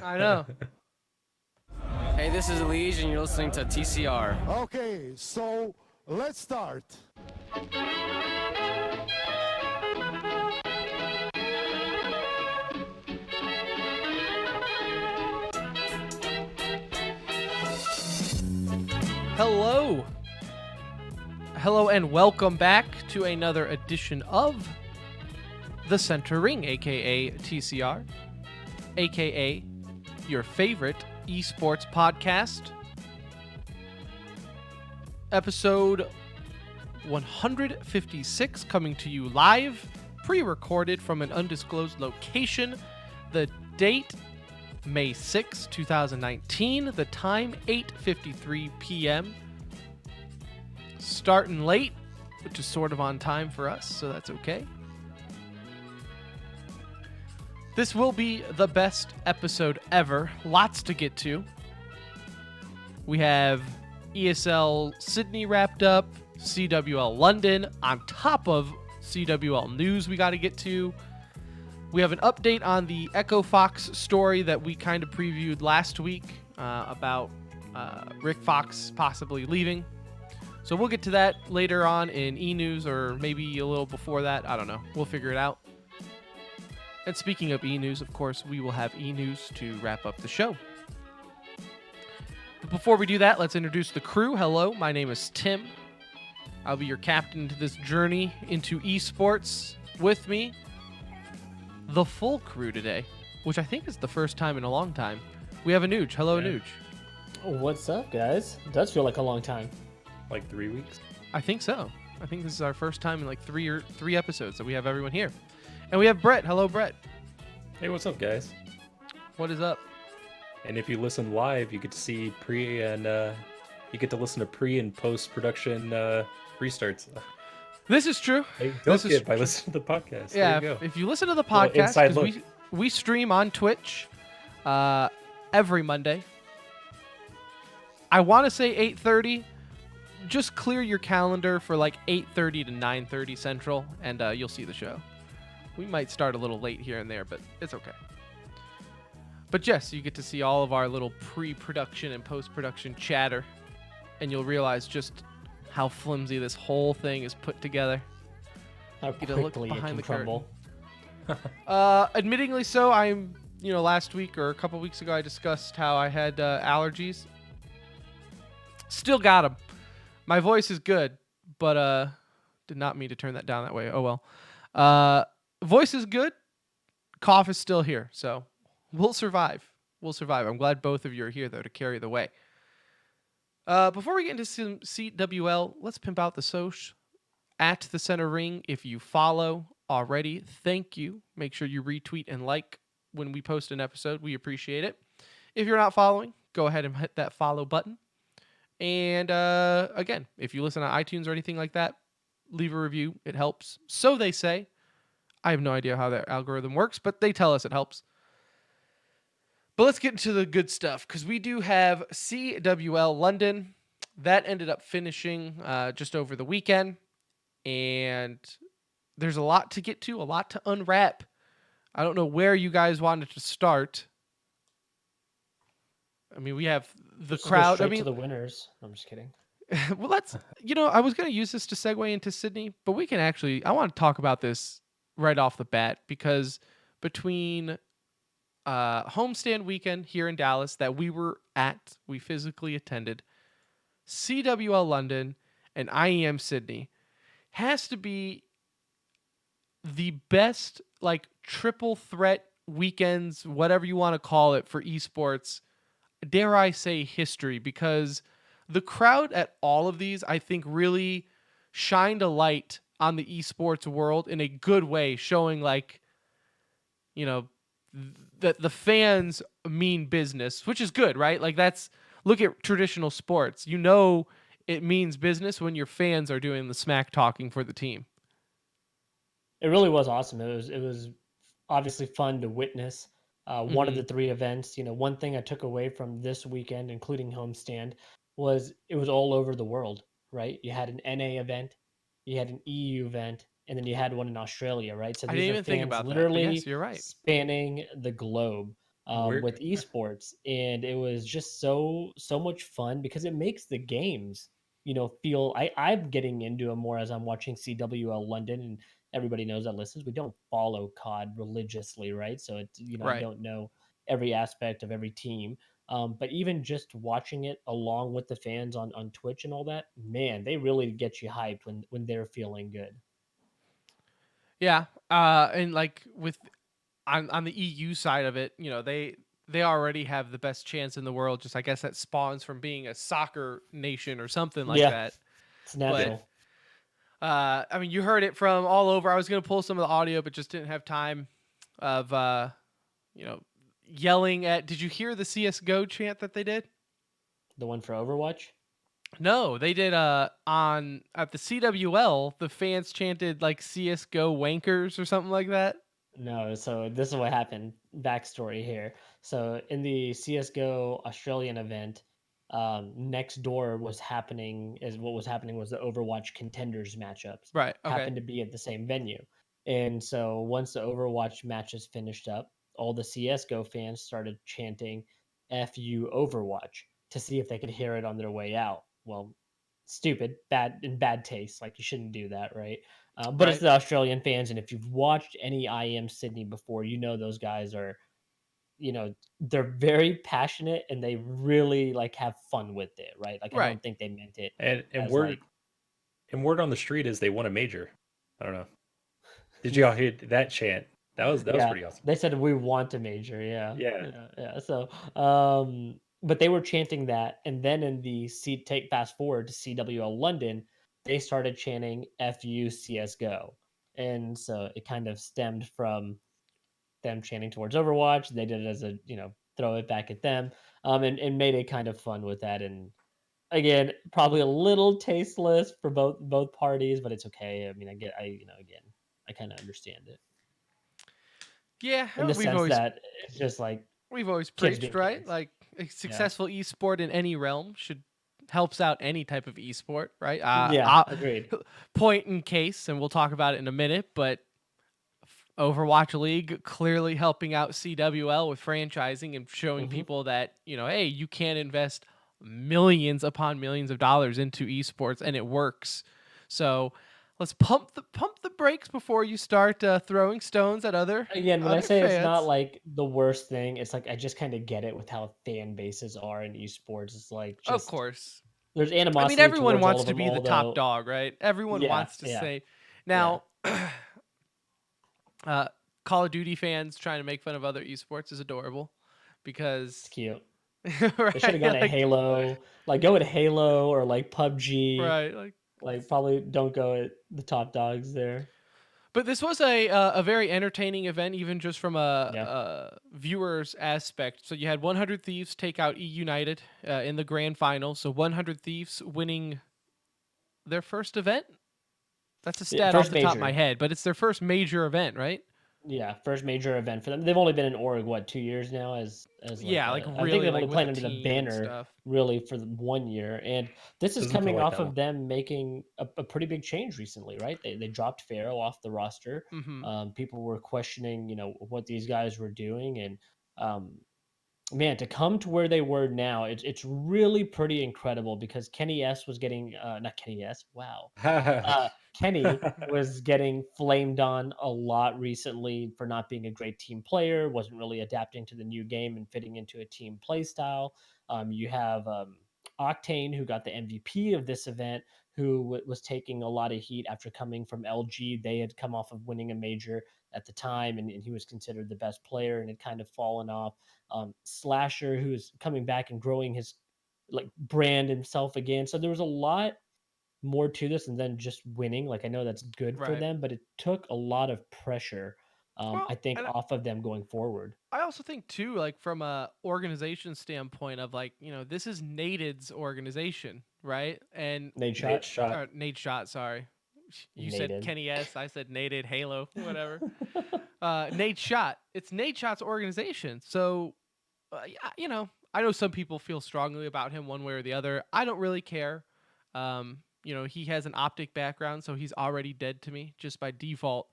I know. Hey, this is Elige, and you're listening to TCR. Okay, so let's start. Hello. Hello and welcome back to another edition of The Center Ring, aka TCR, aka your favorite esports podcast. Episode 156 coming to you live, pre-recorded from an undisclosed location. The date May 6, 2019. The time 8:53 p.m. Starting late, which is sort of on time for us, so that's okay. This will be the best episode ever. Lots to get to. We have ESL Sydney wrapped up, CWL London on top of CWL news we got to get to. We have an update on the Echo Fox story that we kind of previewed last week about Rick Fox possibly leaving. So we'll get to that later on in e-news, or maybe a little before that. I don't know. We'll figure it out. And speaking of e-news, of course, we will have e-news to wrap up the show. But before we do that, let's introduce the crew. Hello, my name is Tim. I'll be your captain to this journey into esports. With me, the full crew today, which I think is the first time in a long time. We have Anuj. Hello, Anuj. What's up, guys? It does feel like a long time. Like 3 weeks? I think so. I think this is our first time in like three episodes that we have everyone here. And we have Brett. Hello, Brett. Hey, what's up, guys? What is up? And if you listen live, you get to see pre and you get to listen to pre and post production restarts. This is true. Hey, This don't is get by listening to the podcast. Yeah, There you go. if you listen to the Little podcast, inside because we stream on Twitch every Monday. I want to say 8:30. Just clear your calendar for like 8:30 to 9:30 Central, and you'll see the show. We might start a little late here and there, but it's okay. But yes, you get to see all of our little pre-production and post-production chatter, and you'll realize just how flimsy this whole thing is put together. How Get a look quickly it behind can the curtain. crumble. Admittingly so, last week or a couple weeks ago, I discussed how I had allergies. Still got them. My voice is good, but did not mean to turn that down that way. Oh well. Voice is good. Cough is still here, so we'll survive. We'll survive. I'm glad both of you are here though to carry the way. Before we get into some CWL, let's pimp out the soch. At the center ring, if you follow already, thank you. Make sure you retweet and like when we post an episode. We appreciate it. If you're not following, go ahead and hit that follow button. And again, if you listen on iTunes or anything like that, leave a review. It helps. So they say. I have no idea how that algorithm works, but they tell us it helps. But let's get into the good stuff, because we do have CWL London. That ended up finishing just over the weekend. And there's a lot to get to, a lot to unwrap. I don't know where you guys wanted to start. I mean, we have the Let's just go crowd. straight I mean, to the winners. I'm just kidding. well, that's, I was going to use this to segue into Sydney, but we can actually, I want to talk about this right off the bat, because between homestand weekend here in Dallas that we physically attended, CWL London and IEM Sydney has to be the best, like, triple threat weekends, whatever you want to call it, for esports, dare I say history, because the crowd at all of these, I think, really shined a light on the esports world in a good way, showing like, that the fans mean business, which is good, right? Like, look at traditional sports. It means business when your fans are doing the smack talking for the team. It really was awesome. It was obviously fun to witness. One of the three events. One thing I took away from this weekend, including homestand, was it was all over the world. Right? You had an NA event, you had an EU event, and then you had one in Australia. Right? So I these didn't are even think fans about that, but yes, literally you're right. spanning the globe. Where with esports, and it was just so much fun because it makes the games, feel. I'm getting into it more as I'm watching CWL London, and everybody knows that listens. We don't follow COD religiously, right? So it's I Right. don't know every aspect of every team. But even just watching it along with the fans on Twitch and all that, man, they really get you hyped when they're feeling good. Yeah. And like with on the EU side of it, they already have the best chance in the world. Just I guess that spawns from being a soccer nation or something like Yeah, that. it's But natural. I mean, you heard it from all over. I was gonna pull some of the audio, but just didn't have time of you know, yelling at. Did you hear the CS:GO chant that they did? The one for Overwatch. No, they did on at the CWL, the fans chanted like CS:GO wankers or something like that. No, so this is what happened. Backstory here. So in the CS:GO Australian event, next door was happening. Is what was happening was the Overwatch contenders matchups Right. Okay. happened to be at the same venue, and so once the Overwatch matches finished up, all the CS:GO fans started chanting "Fu Overwatch" to see if they could hear it on their way out. Well, stupid, bad in bad taste. Like you shouldn't do that, right? But it's Right. the Australian fans, and if you've watched any IEM Sydney before, those guys are, they're very passionate and they really like have fun with it, right? Like I Right. don't think they meant it and as like, word on the street is they won a major. I don't know. Did yeah, y'all hear that chant? That was yeah. pretty awesome. They said we want a major, yeah, Yeah. yeah, yeah. So, but they were chanting that, and then in the C take fast forward to CWL London, they started chanting "FU CS:GO," and so it kind of stemmed from them chanting towards Overwatch. They did it as a, throw it back at them, and made it kind of fun with that. And again, probably a little tasteless for both parties, but it's okay. I mean, again, I kind of understand it Yeah, in the we've sense always that it's just like kids preached, being right? kids. Like a Yeah, successful esport in any realm should helps out any type of esport, right? yeah, agreed. Point in case, and we'll talk about it in a minute, but Overwatch League clearly helping out CWL with franchising and showing Hmm. people that, hey, you can invest millions upon millions of dollars into esports and it works. So let's pump the brakes before you start throwing stones at Again, when I other say it's not fans. like the worst thing, it's like I just kind of get it with how fan bases are in esports. It's like Of just course. there's I mean, animosity everyone towards all wants of to them, be the top although dog, right? Everyone yeah, wants to yeah, say. yeah, Now, uh, Call of Duty fans trying to make fun of other esports is adorable it's because, cute. They should have gone right? to Halo, like go with Halo or like PUBG. Right. Like, Like probably don't go at the top dogs there. but this was a very entertaining event, even just from Yeah. a viewer's aspect. So you had 100 Thieves take out E United in the grand final. So 100 Thieves winning their first event. That's a Yeah, stat off first the top of my major. head, but it's their first major event, right? Yeah, first major event for them. They've only been in Org what 2 years now as like Yeah, like a. I think really they've like only with played a under the team and banner stuff. really for 1 year, and this is Doesn't feel coming like off that long. of them making a pretty big change recently, right? They dropped Pharaoh off the roster. Mm-hmm. People were questioning, what these guys were doing, and um, man, to come to where they were now, it's really pretty incredible because Kenny S was getting not Kenny S. Wow, Kenny was getting flamed on a lot recently for not being a great team player, wasn't really adapting to the new game and fitting into a team play style. You have Octane, who got the MVP of this event, who was taking a lot of heat after coming from LG. They had come off of winning a major at the time, and he was considered the best player and had kind of fallen off. Slasher, who is coming back and growing his like brand himself again. So there was a lot more to this than just winning. Like I know that's good for Right. them, but it took a lot of pressure, I Well, think, and off of them going forward. I also think too, like from a organization standpoint of like, this is Nated's organization, right? And Nade Nate shot, shot. Nate Shot, sorry. You said Nated. Kenny S. I said Nated Halo, whatever. Nate Shot. It's Nate Shot's organization. So, yeah, I know some people feel strongly about him one way or the other. I don't really care. He has an optic background, so he's already dead to me just by default.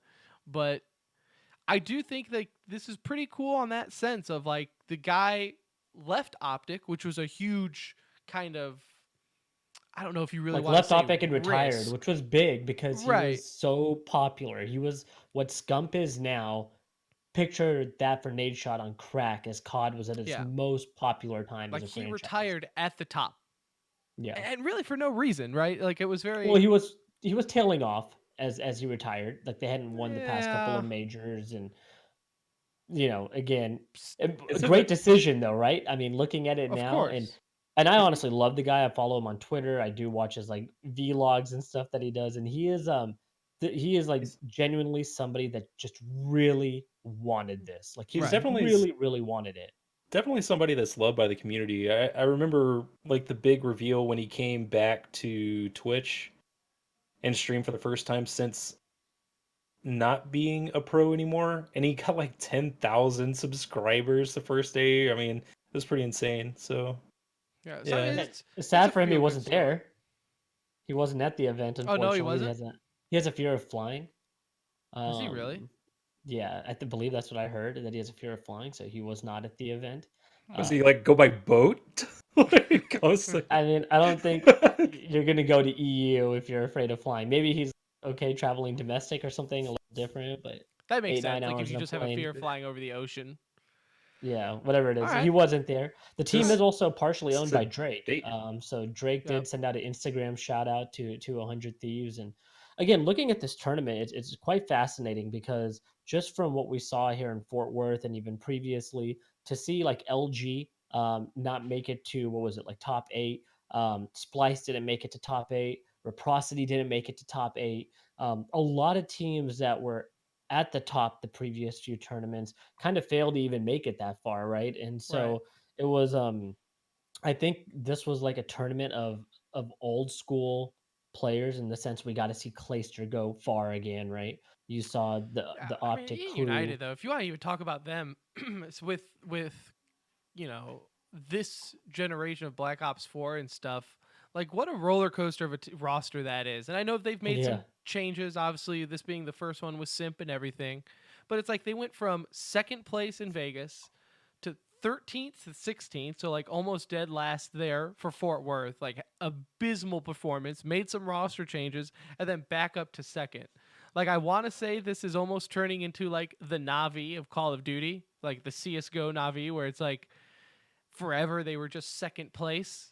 But I do think that this is pretty cool on that sense of like the guy left Optic, which was a huge kind of, I don't know if you really Like want to left say Optic and retired, risk. which was big because he Right. was so popular. He was what Scump is now. Picture that for Nade Shot on crack as COD was at its Yeah. most popular time as Like a he franchise. retired at the top. Yeah. And really for no reason, right? Like it was Well, very, he was tailing off as he retired. Like they hadn't won the past couple yeah, of majors, and again, a Is it great that? decision though, right? I mean, looking at it of now, and course. I honestly love the guy. I follow him on Twitter. I do watch his like vlogs and stuff that he does, and he is like He's, genuinely somebody that just really wanted this. Like he he's just Right. definitely really wanted it. definitely somebody that's loved by the community. I remember like the big reveal when he came back to Twitch and streamed for the first time since not being a pro anymore, and he got like 10,000 subscribers the first day. I mean, it was pretty insane. So Yeah. So I mean yeah, And it's it's a sad for him he feel good wasn't story. there. He wasn't at the event, Oh no, he unfortunately. wasn't? He has a fear of flying. Is he really? Um, yeah, believe that's what I heard, that he has a fear of flying, so he was not at the event. was Hmm. he Um, like go by boat? Like I was like, I mean, I don't think you're gonna go to EU if you're afraid of flying. Maybe he's okay traveling domestic or something a little different, but That makes eight, nine sense. Like if hours you in a just have a plane, fear of flying over the ocean. yeah, whatever it All is. He right. wasn't there. The team is this also partially this is owned a by Drake. date. So Drake Yep. did send out an Instagram shout out to 100 Thieves. And again, looking at this tournament, it's quite fascinating because just from what we saw here in Fort Worth and even previously, to see like LG not make it to, what was it, like top eight. Splice didn't make it to top eight. Reciprocity didn't make it to top eight. A lot of teams that were at the top the previous few tournaments kind of failed to even make it that far, right? And Right. so it was I think this was like a tournament of old school players in the sense we got to see Clayster go far again, right? You saw Yeah, the I mean, Optic Ian crew. United though, if you want to even talk about them, it's with you know this generation of Black Ops 4 and stuff. Like what a roller coaster of a roster that is. And I know they've made Yeah. some changes. Obviously, this being the first one with Simp and everything, but it's like they went from second place in Vegas to 13th to 16th, so like almost dead last there for Fort Worth. Like abysmal performance, made some roster changes, and then back up to second. Like I want to say this is almost turning into like the Navi of Call of Duty, like the CS:GO Navi, where it's like forever they were just second place.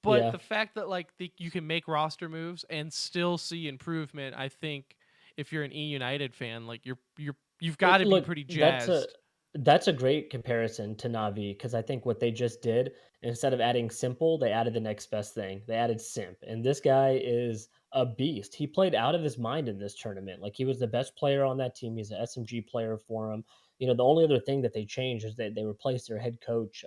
But Yeah. the fact that like you can make roster moves and still see improvement, I think if you're an E United fan, like you've got to be Look, pretty jazzed. that's a great comparison to Navi because I think what they just did, instead of adding simple, they added the next best thing. They added simp, and this guy is a beast. He played out of his mind in this tournament. Like he was the best player on that team. He's an SMG player for him. The only other thing that they changed is that they replaced their head coach.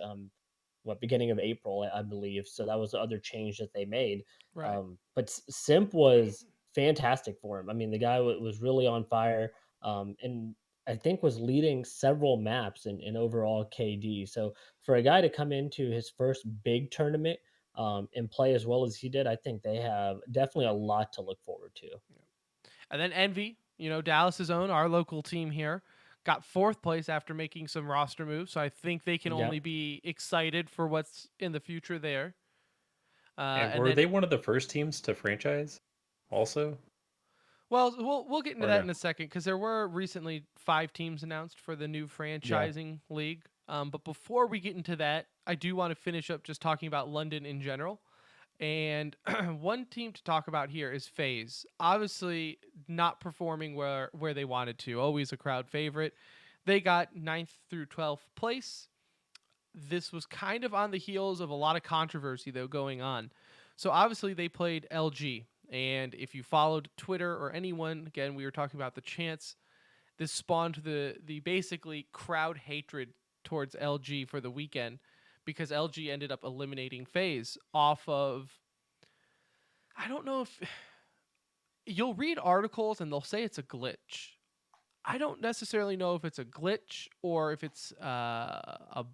Beginning of April, I believe. So that was the other change that they made. Right. But Simp was fantastic for him. I mean, the guy was really on fire. And I think was leading several maps in overall KD. So for a guy to come into his first big tournament and play as well as he did, I think they have definitely a lot to look forward to. And then Envy, Dallas's own, our local team here, got fourth place after making some roster moves. So I think they can Yeah. only be excited for what's in the future there. And And were then, they one of the first teams to franchise also? well, we'll get into Or that no? in a second because there were recently 5 teams announced for the new Yeah. franchising league. But before we get into that, I do want to finish up just talking about London in general. And one team to talk about here is FaZe. Obviously, not performing where they wanted to. Always a crowd favorite. They got 9th through 12th place. This was kind of on the heels of a lot of controversy, though, going on. So obviously, they played LG. And if you followed Twitter or anyone, again, we were talking about the chants. This spawned the basically crowd hatred towards LG for the weekend because LG ended up eliminating FaZe off of, I don't know if you'll read articles and they'll say it's a glitch. I don't necessarily know if it's a glitch or if it's a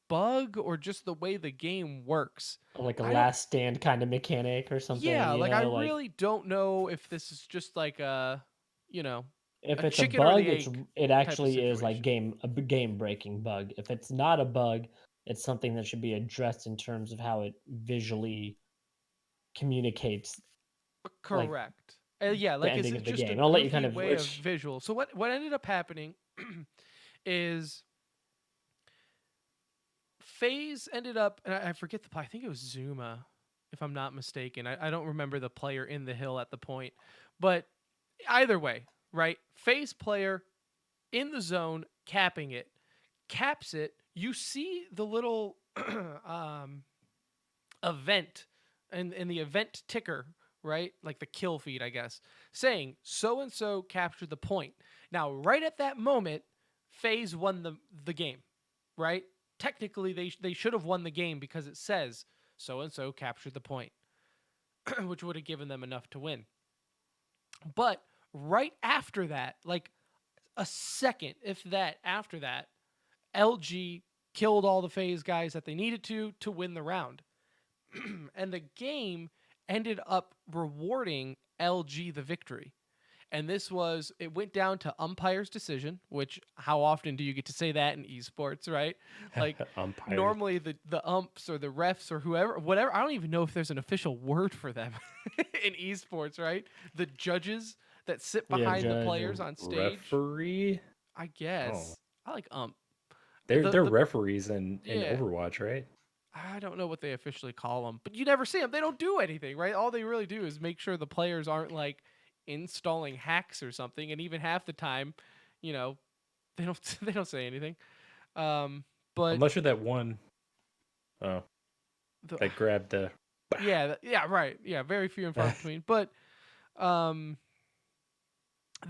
bug or just the way the game works. Like a I don't. last stand kind of mechanic or something, Yeah, like I like really don't know if this is just like a, you know, if A it's a chicken or the bug, egg it type of actually is like situation. a game breaking bug. If it's not a bug, it's something that should be addressed in terms of how it visually communicates like Correct. Yeah, the like is ending it of the just a game. And I'll let you kind goofy of way of Which visual? So what ended up happening is FaZe ended up, and I forget the play. I think it was Zuma, if I'm not mistaken. I don't remember the player in the hill at the point, but either way, right? FaZe player in the zone, capping it, caps it. You see the little event and the event ticker, right? Like the kill feed, I guess, saying so and so captured the point. Now, right at that moment, FaZe won the game, right? Technically, they should have won the game because it says so and so captured the point, which would have given them enough to win. But right after that, like a second, if that, after that, LG killed all the FaZe guys that they needed to win the round. And the game ended up rewarding LG the victory. And it went down to umpire's decision, which how often do you get to say that in esports, right? Like umpires. normally the umps or the refs or whoever, whatever, I don't even know if there's an official word for them in esports, right? The judges that sit yeah, behind the judge. players on stage, Referee? I Oh, guess. I like ump. they're The referees in Yeah, Overwatch, right? I don't know what they officially call them, but you never see them. They don't do anything, right? All they really do is make sure the players aren't like installing hacks or something. And even half the time, you know, they don't they don't say anything. Um, but Unless you're that one oh the that grabbed the. yeah, right, yeah, very few and far between. But um,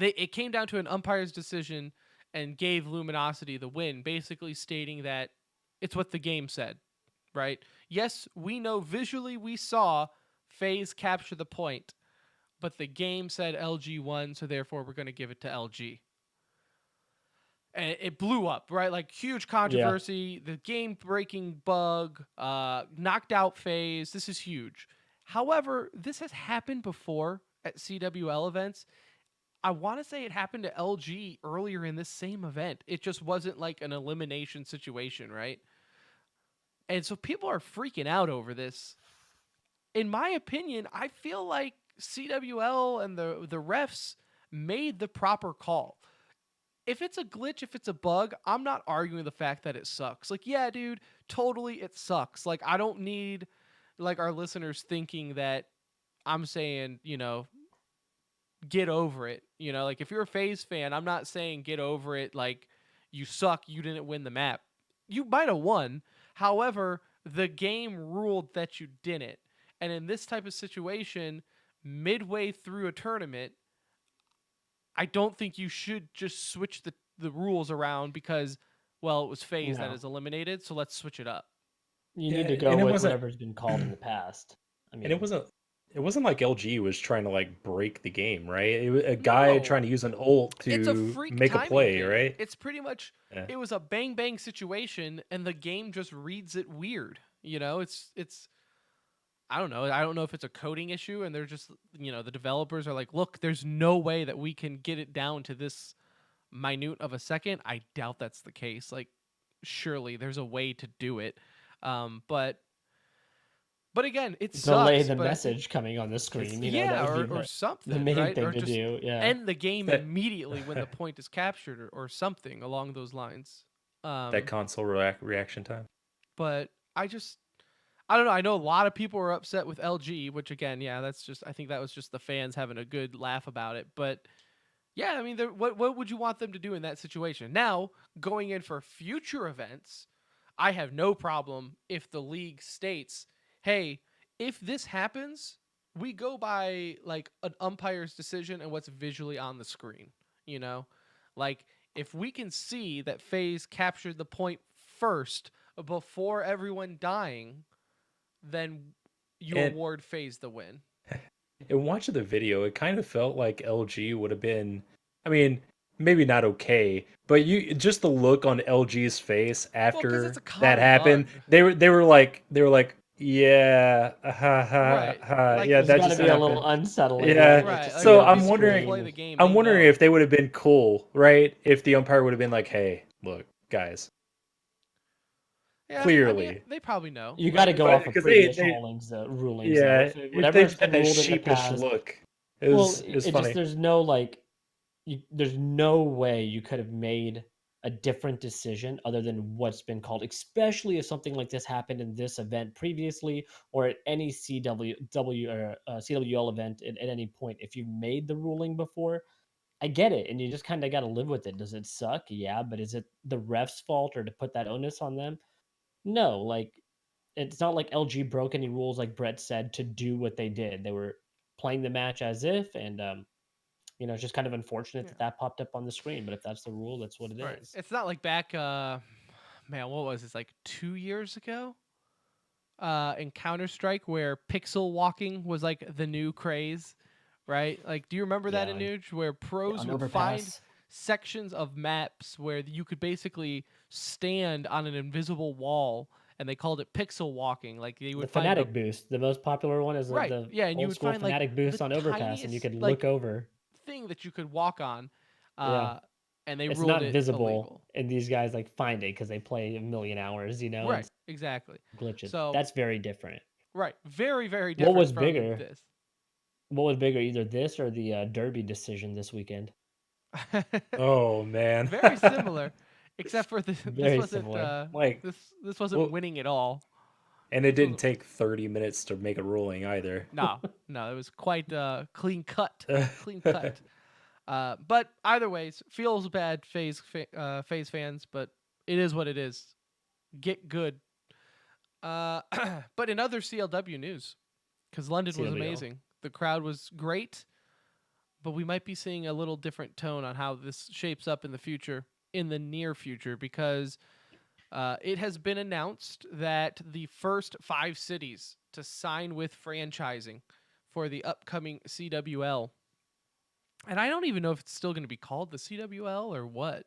it came down to an umpire's decision and gave Luminosity the win, basically stating that it's what the game said, right? Yes, we know visually we saw FaZe capture the point, but the game said LG won, so therefore we're going to give it to LG. And it blew up, right? Like huge Yeah. controversy, the game breaking bug, knocked out FaZe. This is huge. However, this has happened before at CWL events. I want to say it happened to LG earlier in this same event. It just wasn't like an elimination situation, right? And so people are freaking out over this. In my opinion, I feel like CWL and the refs made the proper call. If it's a glitch, if it's a bug, I'm not arguing the fact that it sucks. Like, yeah, dude, totally it sucks. Like, I don't need like our listeners thinking that I'm saying, get over it. Like if you're a FaZe fan, I'm not saying get over it like you suck, you didn't win the map. You might have won. However, the game ruled that you didn't. And in this type of situation, midway through a tournament, I don't think you should just switch the rules around because, well, it was FaZe that No. is eliminated, so let's switch it up. You Yeah, need to go and it with wasn't whatever's been called in the past. I and mean, it wasn't like LG was trying to like break the game, right? It was a guy trying to No, use an ult it's a to freak make a timing play, thing. right? It's pretty much Yeah. it was a bang bang situation and the game just reads it weird. It's I don't know. I don't know if it's a coding issue and they're just, the developers are like, "Look, there's no way that we can get it down to this minute of a second." I doubt that's the case. Like surely there's a way to do it. But again, it delay sucks, the but I think message coming on the It's screen, that yeah, would be or the something, main right? thing Or to just do. Yeah. end the game that immediately when the point is captured or something along those lines. that Um, console reaction time. but I don't know. I know a lot of people were upset with LG, which again, yeah, I think that was just the fans having a good laugh about it. But yeah, I mean, what would you want them to do in that situation? Now, going in for future events, I have no problem if the league states, "Hey, if this happens, we go by like an umpire's decision and what's visually on the screen." You know, like if we can see that FaZe captured the point first before everyone dying, then you And award FaZe the win. and watching the video, it kind of felt like LG would have been, I mean, maybe not okay, but you just the look on LG's face Well, because it's after a that common happened, bug. they were like Yeah, Right. Like yeah, It's that got to just be a little happened. unsettling, Yeah. right? Like to right. see Like So at that on least if you play the screen. game, I'm they wondering know. if they would have been cool, right? If the umpire would have been like, "Hey, look, guys, Yeah, I mean, clearly," they probably know. You got Like to go if off of because previous they rulings, though. yeah, If it, if whatever they has had been that ruled in the sheepish past, look, well, it was it just funny. there's no like, there's no way you could have made a different decision other than what's been called, especially if something like this happened in this event previously or at any CWW or CWL event at any point. If you made the ruling before, I get it, and you just kind of got to live with it. Does it suck? Yeah, but is it the ref's fault or to put that onus on them? No, like it's not like LG broke any rules, like Brett said, to do what they did. They were playing the match as if, and it's just kind of unfortunate yeah, that that popped up on the screen. But if that's the rule, that's what it right. is. It's not like back man, what was this, like 2 years ago? In Counter-Strike where pixel walking was like the new craze, right? Like do you remember that in Yeah, Nuge where pros on would find overpass, sections of maps where you could basically stand on an invisible wall and they called it pixel walking. Like they the would find the Fnatic boost, the most popular one is right, the yeah, and you old would school find like Fnatic the boost on overpass, and you tiniest could look like over. thing that you could walk on, Yeah, uh, and they it's ruled not it visible, illegal. and these guys like find it because they play a million hours, and Right, exactly. glitch it. So That's very different. right, very very What different was from bigger? this. What was bigger, either this or the Derby decision this weekend? Oh man, Very similar, except for this Very wasn't similar. like, this wasn't well, winning at all. and it This didn't was take 30 minutes to make a ruling either. no, no, it was quite clean cut, clean cut. But either ways, feels bad, phase fans, but it is what it is. Get good. Uh, but in other CLW news, because London was CWL. amazing, the crowd was great, but we might be seeing a little different tone on how this shapes up in the future, in the near future, because it has been announced that the first 5 cities to sign with franchising for the upcoming CWL, and I don't even know if it's still going to be called the CWL or what.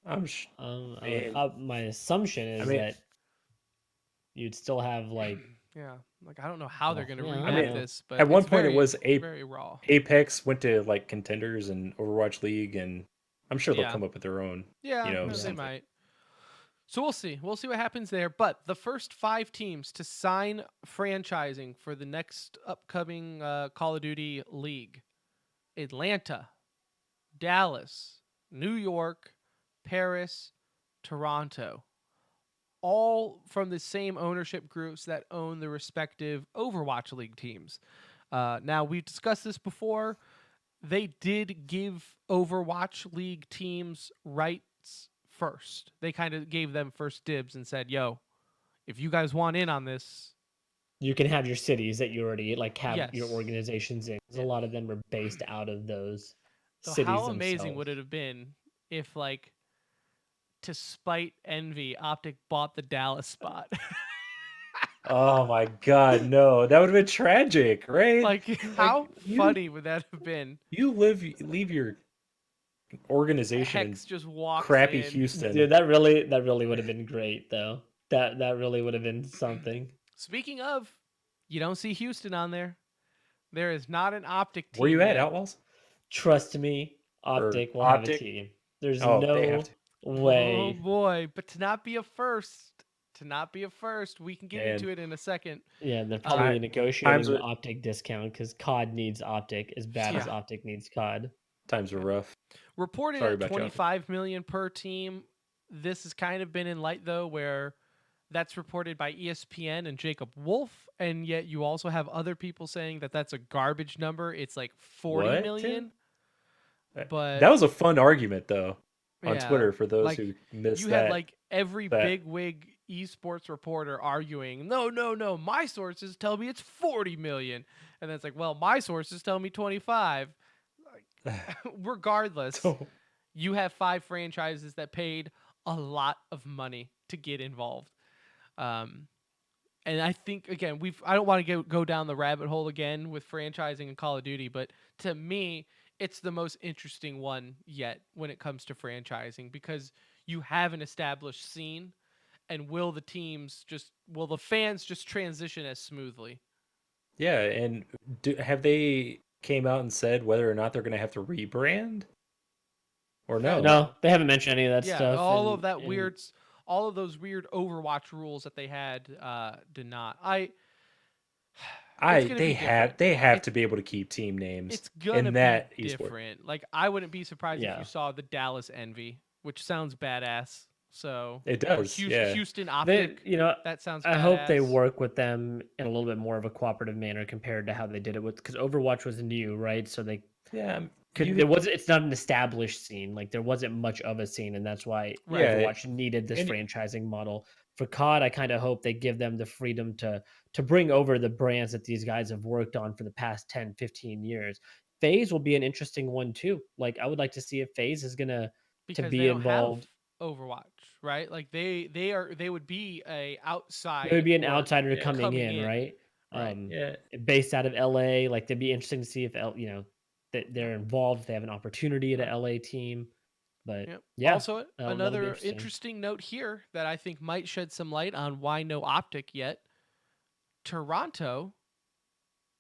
I'm sh- man, My assumption I is mean, that you'd still have like, Yeah, like I don't know how they're well, going to yeah, I I don't remap mean, know. this, but at one it's point it very was very raw. Apex went to like contenders and Overwatch League, and I'm sure they'll Yeah, come up with their own, yeah, no, they Yeah. something. might. So we'll see. We'll see what happens there. But the first 5 teams to sign franchising for the next upcoming Call of Duty League: Atlanta, Dallas, New York, Paris, Toronto. All from the same ownership groups that own the respective Overwatch League teams. Now, we've discussed this before. They did give Overwatch League teams rights first. They kind of gave them first dibs and said, yo, if you guys want in on this, You can have your cities that you already like have your yes. organizations in. 'Cause a Yeah. lot of them are based out of those So cities how amazing would themselves. it have been if, like, to spite envy, Optic bought the Dallas spot? Oh my God, no, that would have been tragic, right? Like, Like how funny would that have been? you leave your organization in Hex just walks crappy in. Houston. Dude, that really would have been great though. That really would have been something. Speaking of, you don't see Houston on there. There is not an Optic Where you team at, yet. Outlaws Trust me, or Optic will have a Optic? team. There's Oh, they have no to. Oh way. boy, but to not be a first, we can get And into it in a second. Yeah, they're Uh, probably time times negotiating the are Optic discount because COD needs Optic as bad as yeah, Optic needs COD. times are yeah. rough. Reported Sorry at about you, Optic. 25 million per team. This has kind of been in light though, where that's reported by ESPN and Jacob Wolf, and yet you also have other people saying that that's a garbage number. It's like 40 What, Tim? million, but That was a fun argument though on yeah, Twitter for those like who missed you had that. like every That big wig esports reporter arguing, no, no, no, my sources tell me it's 40 million. And then it's like, well, my sources tell me 25. Like, regardless, so you have 5 franchises that paid a lot of money to get involved. Um, and I think again, I don't want to go down the rabbit hole again with franchising and Call of Duty, but to me, it's the most interesting one yet when it comes to franchising because you have an established scene and will the fans just transition as smoothly? Yeah, and have they came out and said whether or not they're going to have to rebrand or That no? No, no. they haven't mentioned any of that Yeah, stuff, all of those weird Overwatch rules that they had did not. It's gonna be different. They have to It's be able to keep team names it's gonna in be that esport. different. Like I wouldn't be surprised if you yeah. saw the Dallas Envy, which sounds badass. So It or does, yeah. Houston They, Optic, you know, that sounds I hope they badass. work with them in a little bit more of a cooperative manner compared to how they did it with, because Overwatch was new, right? So they Yeah, there wasn't, it's not an established scene. Like there wasn't much of a scene, and that's why Right. yeah, Overwatch needed this and franchising model. For COD, I kind of hope they give them the freedom to bring over the brands that these guys have worked on for the past 10, 15 years. FaZe will be an interesting one too. Like I would like to see if FaZe is gonna to Because they be don't have involved. Overwatch, right? Like they would be a There would outside be an org outsider yeah, coming coming in, in, right? right? yeah. Based out of LA. Like they'd be interesting to see if that Yep. they're involved. If they have an opportunity at Right. a LA team. But Yep. yeah, Also, that'll be another interesting. interesting note here that I think might shed some light on why no Optic yet. Toronto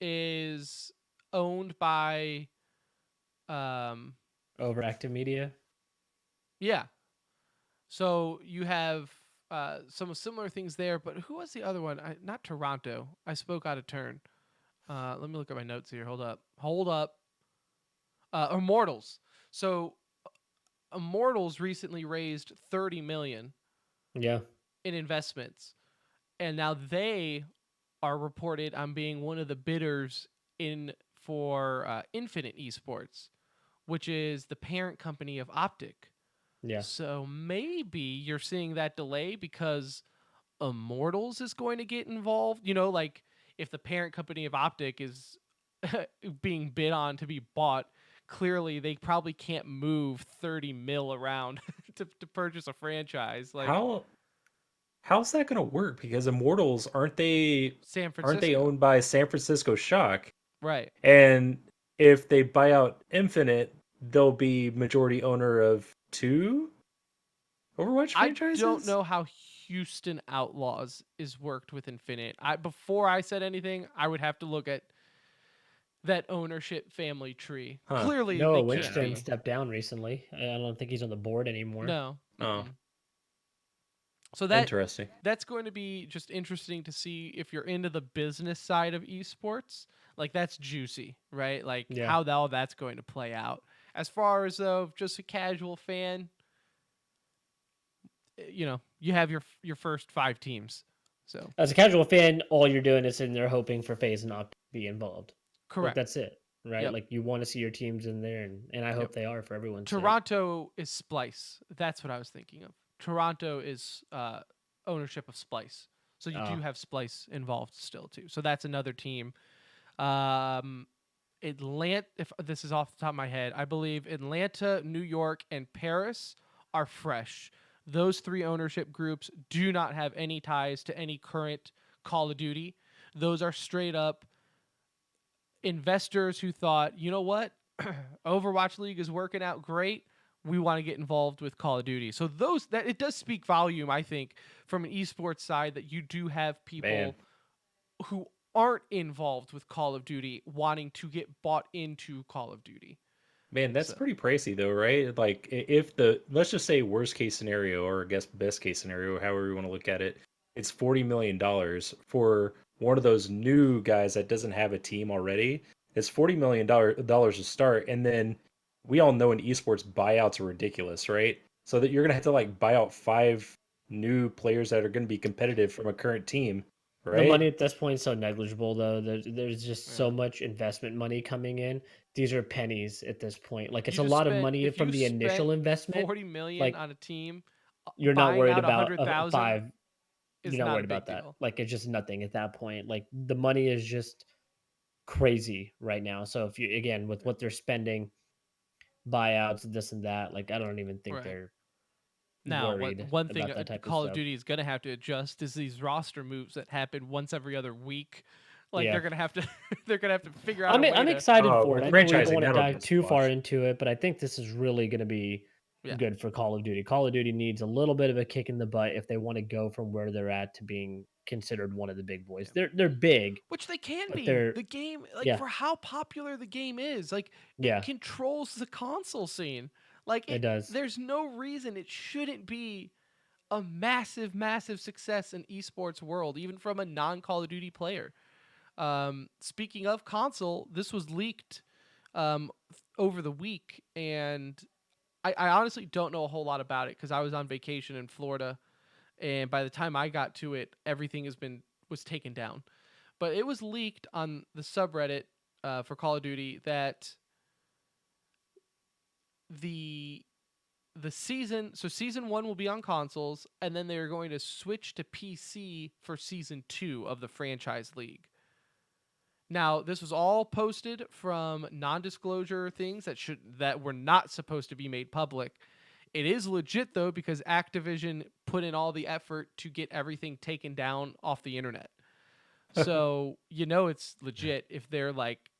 is owned by um Overactive media. yeah. So you have some similar things there, but who was the other one? Not Toronto. I spoke out of turn. Let me look at my notes here. Hold up. Hold up. Immortals. So Immortals recently raised 30 million Yeah. in investments, and now they are reported on being one of the bidders in for Infinite Esports, which is the parent company of Optic. Yeah. So maybe you're seeing that delay because Immortals is going to get involved. Like if the parent company of Optic is being bid on to be bought, clearly they probably can't move 30 mil around to purchase a franchise. Like How how's that going to work? Because Immortals San aren't they Francisco. owned by San Francisco Shock? Right. And if they buy out Infinite, they'll be majority owner of two Overwatch I don't franchises? know how Houston Outlaws is worked with Infinite. Before I said anything, I would have to look at that ownership family tree. Huh. Clearly they Noah can't Winchton be. stepped down recently. I don't think he's on the board anymore. No. Oh, Mm-mm. So interesting. that's going to be just interesting to see if you're into the business side of esports. Like that's juicy, right? Like Yeah. how all that's going to play out. As far as though just a casual fan, you have your first 5 teams. So As a casual fan, all you're doing is sitting there hoping for FaZe not to be involved. Like correct. that's it, right? Yep. Like you want to see your teams in there, and I Yep. hope they are for everyone's sake. Toronto is Splice. That's what I was thinking of. Toronto is ownership of Splice. So you do Oh, have Splice involved still too. So that's another team. Um, Atlanta. If this is off the top of my head, I believe Atlanta, New York, and Paris are fresh. Those 3 ownership groups do not have any ties to any current Call of Duty. Those are straight up investors who thought, you know what, Overwatch League is working out great. We want to get involved with Call of Duty. So that it does speak volume, I think, from an esports side that you do have Man. people who aren't involved with Call of Duty wanting to get bought into Call of Duty. Man, that's So pretty pricey though, right? Like if the let's just say worst case scenario or I guess best case scenario, however you want to look at it, it's $40 million for one of those new guys that doesn't have a team already. It's $40 million to start, and then we all know in esports buyouts are ridiculous, right? So that you're gonna have to like buy out 5 new players that are gonna be competitive from a current team, the right? money at this point is so negligible, though. There's just yeah. so much investment money coming in. These are pennies at this point. Like it's You a just lot of spent money if you from the spent initial investment. 40 million Like on a team, you're not buying worried out a about hundred thousand five. is You're not not a worried big about that. deal. Like it's just nothing at that point. Like the money is just crazy right now. So if you again with what they're spending, buyouts, this and that, like I don't even think Right. they're Now, worried one thing about that type of Call of stuff. Duty is going to have to adjust is these roster moves that happen once every other week. Like Yeah. they're going to have to they're going to have to figure out a way I'm to excited Oh, for it. with I know we don't franchising, want to that'll be a dive too far squash. into it, but I think this is really going to be Yeah. good for Call of Duty. Call of Duty needs a little bit of a kick in the butt if they want to go from where they're at to being considered one of the big boys. Yeah. They're big, Which they can but be. they're The game, like yeah, for how popular the game is, like it yeah, controls the console scene. Like it does. there's no reason it shouldn't be a massive, massive success in esports world, even from a non Call of Duty player. Speaking of console, this was leaked over the week, and I honestly don't know a whole lot about it because I was on vacation in Florida, and by the time I got to it, everything was taken down. But it was leaked on the subreddit for Call of Duty that the season 1 will be on consoles, and then they're going to switch to PC for season 2 of the franchise league. Now, this was all posted from non-disclosure things that were not supposed to be made public. It is legit though because Activision put in all the effort to get everything taken down off the internet. So, it's legit if they're like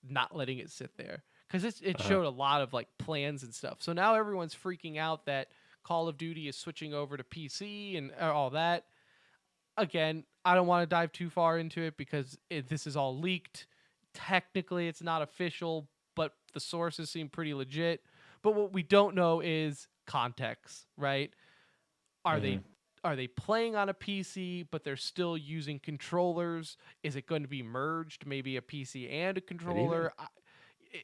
not letting it sit there cuz it Uh-huh. showed a lot of like plans and stuff. So now everyone's freaking out that Call of Duty is switching over to PC and all that. Again, I don't want to dive too far into it because this is all leaked. Technically, it's not official, but the sources seem pretty legit. But what we don't know is context, right? Are they Mhm. are they playing on a PC but they're still using controllers? Is it going to be merged, maybe a PC and a But even controller?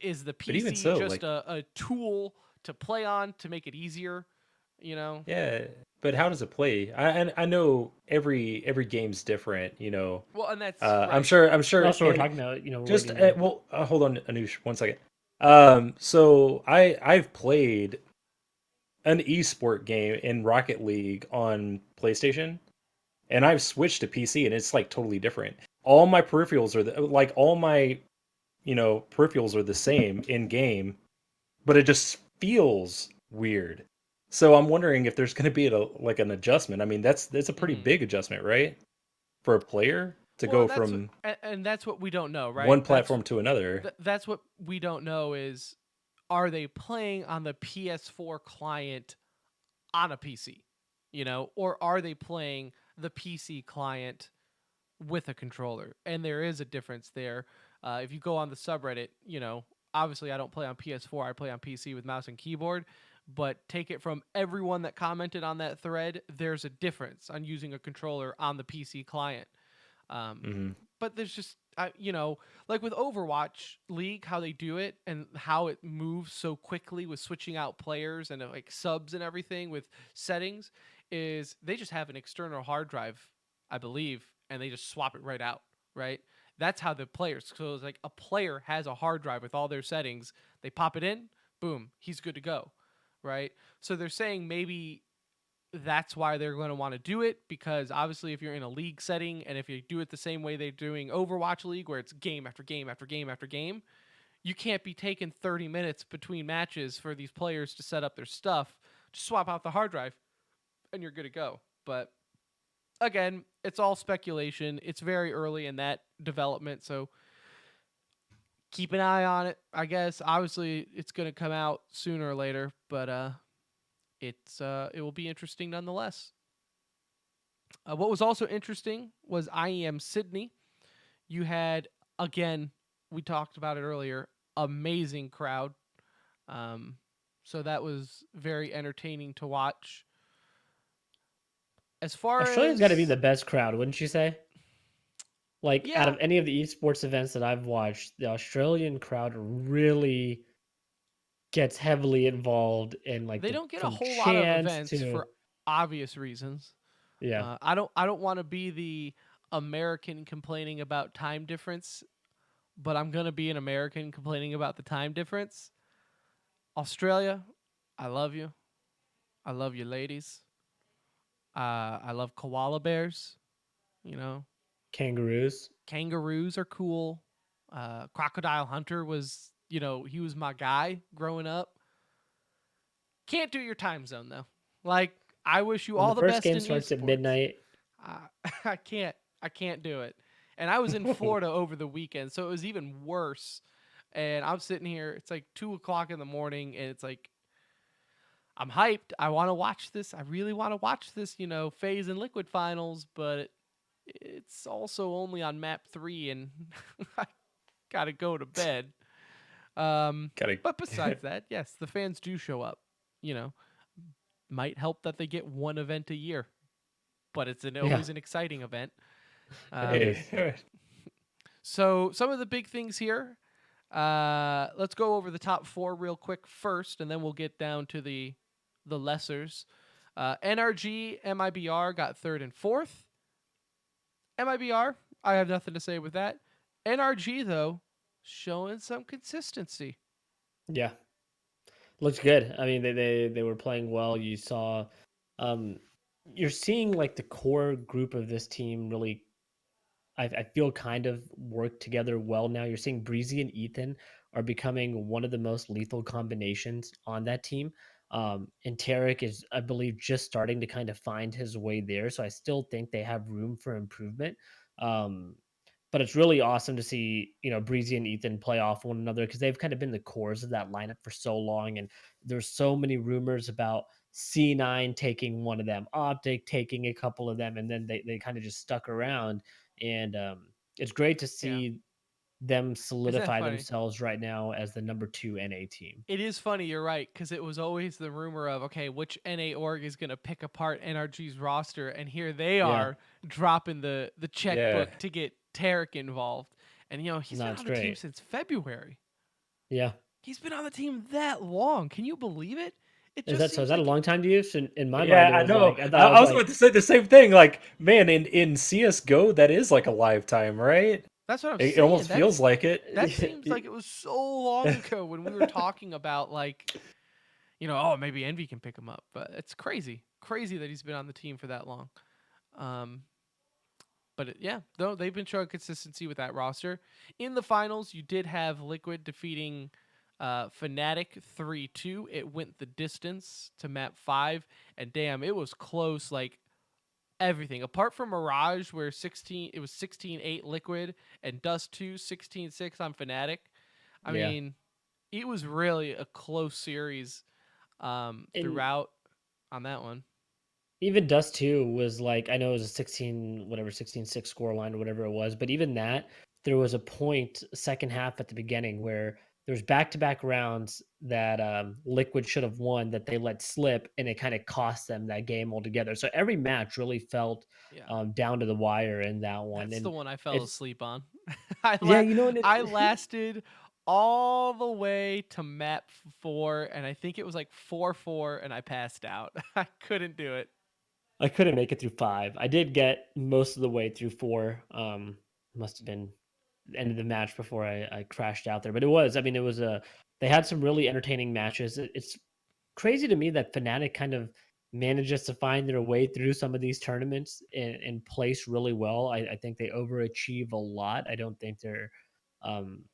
Is the but even PC so, just like a tool to play on to make it easier? You know? yeah, but how does it play? I know every game's different, Well, and that's I'm right. sure I'm sure That's what we're and talking about. You know, we're just waiting to. well hold on Anush 1 second. So I've played an esport game in Rocket League on PlayStation, and I've switched to PC, and it's like totally different. All my peripherals are like all my peripherals are the same in game, but it just feels weird. So I'm wondering if there's going to be like an adjustment. I mean, that's a pretty Mhm. big adjustment, right? For a player to Well, go and that's from and that's what we don't know, right? one platform to another. That's what we don't know is are they playing on the PS4 client on a PC, or are they playing the PC client with a controller? And there is a difference there. If you go on the subreddit, obviously I don't play on PS4, I play on PC with mouse and keyboard. But take it from everyone that commented on that thread, there's a difference on using a controller on the PC client. Um, Hmm. but there's just like with Overwatch League, how they do it and how it moves so quickly with switching out players and like subs and everything with settings is they just have an external hard drive, I believe, and they just swap it right out, right? That's how the players. So it's like a player has a hard drive with all their settings. They pop it in, boom, he's good to go, right? So they're saying maybe that's why they're going to want to do it because obviously if you're in a league setting and if you do it the same way they're doing Overwatch League where it's game after game after game after game, you can't be taking 30 minutes between matches for these players to set up their stuff. Just swap out the hard drive and you're good to go. But again, it's all speculation. It's very early in that development, so keep an eye on it. I guess obviously it's going to come out sooner or later, but it will be interesting nonetheless. What was also interesting was IEM Sydney. You had, again, we talked about it earlier, amazing crowd. Um, so that was very entertaining to watch. As far Australia's got to be as, the best crowd, wouldn't you say? Like out yeah, of any of the esports events that I've watched, the Australian crowd really gets heavily involved in like they the don't get a from whole lot of chants events to for obvious reasons. yeah. I don't want to be the American complaining about time difference, but I'm gonna be an American complaining about the time difference. Australia, I love you. I love you, ladies. I love koala bears. You know, Kangaroos. kangaroos are cool. Crocodile Hunter was, he was my guy growing up. Can't do your time zone though. Like, I wish you When the all the first best game in starts at esports. midnight, Uh, I can't. I can't do it. And I was in Florida over the weekend, so it was even worse. And I'm sitting here. It's like 2 o'clock in the morning, and it's like I'm hyped. I want to watch this. I really want to watch this, phase and liquid finals, but it's also only on map 3 and I got to go to bed. Um, Gotta. but besides that, yes, the fans do show up. You know, might help that they get one event a year, but it's Yeah, always an exciting event. it Um, is. so some of the big things here. Let's go over the top 4 real quick first, and then we'll get down to the lessers. NRG MIBR got third and fourth. MIBR, I have nothing to say with that. NRG though, showing some consistency. Yeah, looks good. I mean, they were playing well. You saw, um, you're seeing like the core group of this team really I feel kind of work together well now. You're seeing Breezy and Ethan are becoming one of the most lethal combinations on that team. And Tarek is, I believe, just starting to kind of find his way there. So I still think they have room for improvement. Um, but it's really awesome to see, Breezy and Ethan play off one another because they've kind of been the cores of that lineup for so long. And there's so many rumors about C9 taking one of them, Optic taking a couple of them, and then they kind of just stuck around and it's great to Yeah. see them Isn't that solidify funny? themselves right now as the number 2 NA team. It is funny, you're right, because it was always the rumor of, okay, which NA org is going to pick apart NRG's roster, and here they Yeah, are dropping the Yeah. checkbook to get Tarek involved. And, he's no, been it's on the team great. since February. Yeah, He's been on the team that long. Can you believe it? It is just that so? Is seems that a like long time to you? So in my mind, Yeah, it I was know. like I thought I, I I was was about like, to say the same thing. Like, man, in CS:GO, that is like a lifetime, right? that's what I'm It saying. almost feels like it. That seems like it was so long ago when we were talking about like, oh, maybe Envy can pick him up, but it's crazy, crazy that he's been on the team for that long. Um, yeah, though they've been showing consistency with that roster. In the finals, you did have Liquid defeating Fnatic 3-2. It went the distance to map 5, and damn, it was close. Like everything apart from Mirage, where 16 it was 16-8 Liquid, and Dust 2 16-6 on Fnatic. I yeah. mean, it was really a close series And throughout on that one. even Dust 2 was like, I know it was a 16, whatever, 16-6 score line or whatever it was, but even that, there was a point, second half at the beginning, where there was back-to-back rounds that Liquid should have won that they let slip, and it kind of cost them that game altogether. So every match really felt Yeah. down to the wire in that one. That's the And one I fell it's, asleep on. yeah, and I lasted all the way to map 4, and I think it was like 4-4, and I passed out. I couldn't do it. I couldn't make it through 5. I did get most of the way through 4. Must have been the end of the match before I crashed out there. But it was, I mean, it was a, they had some really entertaining matches. It's crazy to me that Fnatic kind of manages to find their way through some of these tournaments and place really well. I think they overachieve a lot. Um,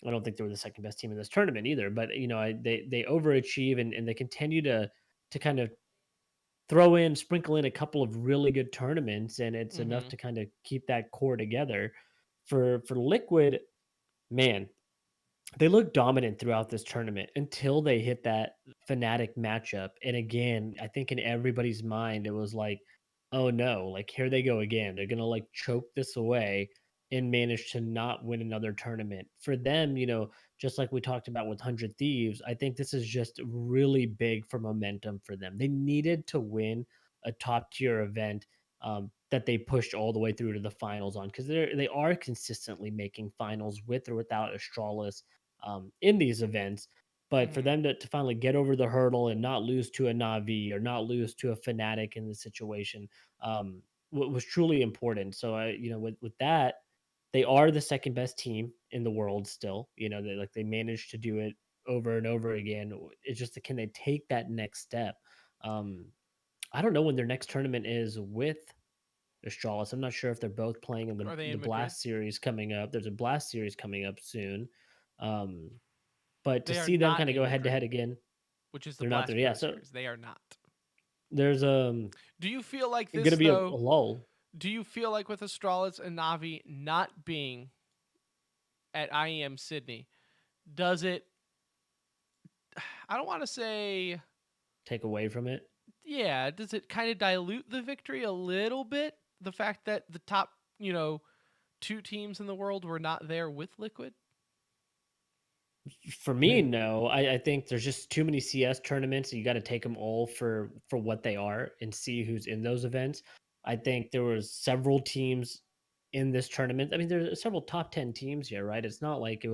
I don't think they were the second best team in this tournament either. But they overachieve and they continue to kind of sprinkle in a couple of really good tournaments, and it's enough Mm-hmm. to kind of keep that core together. For Liquid, man, they looked dominant throughout this tournament until they hit that Fnatic matchup. And again, I think in everybody's mind, it was like, oh no, like here they go again. They're gonna like choke this away and manage to not win another tournament. For them, just like we talked about with 100 Thieves, I think this is just really big for momentum for them. They needed to win a top tier event that they pushed all the way through to the finals on, because they are consistently making finals with or without Astralis in these events. But for Mm-hmm. them to finally get over the hurdle and not lose to a Navi or not lose to a Fnatic in the situation was truly important. So with that, they are the second best team in the world still. They managed to do it over and over again. It's just can they take that next step? Um, I don't know when their next tournament is with Astralis. I'm not sure if they're both playing in the Are they the in Madrid? Blast series coming up. There's a Blast series coming up soon. Um, but to They are see them not kind of in go head to Madrid, head again, which is the they're not Blast there. Yeah, Pro so Series. They are not. there's Do you feel like gonna this be a though? lull. Do you feel like with Astralis and Navi not being at IEM Sydney, does it? I don't want to say. take away from it. Yeah, does it kind of dilute the victory a little bit? The fact that the top, two teams in the world were not there with Liquid? For me, no. I think there's just too many CS tournaments. And you got to take them all for what they are and see who's in those events. I think there was several teams in this tournament. I mean, there's several top 10 teams here, right? It's not like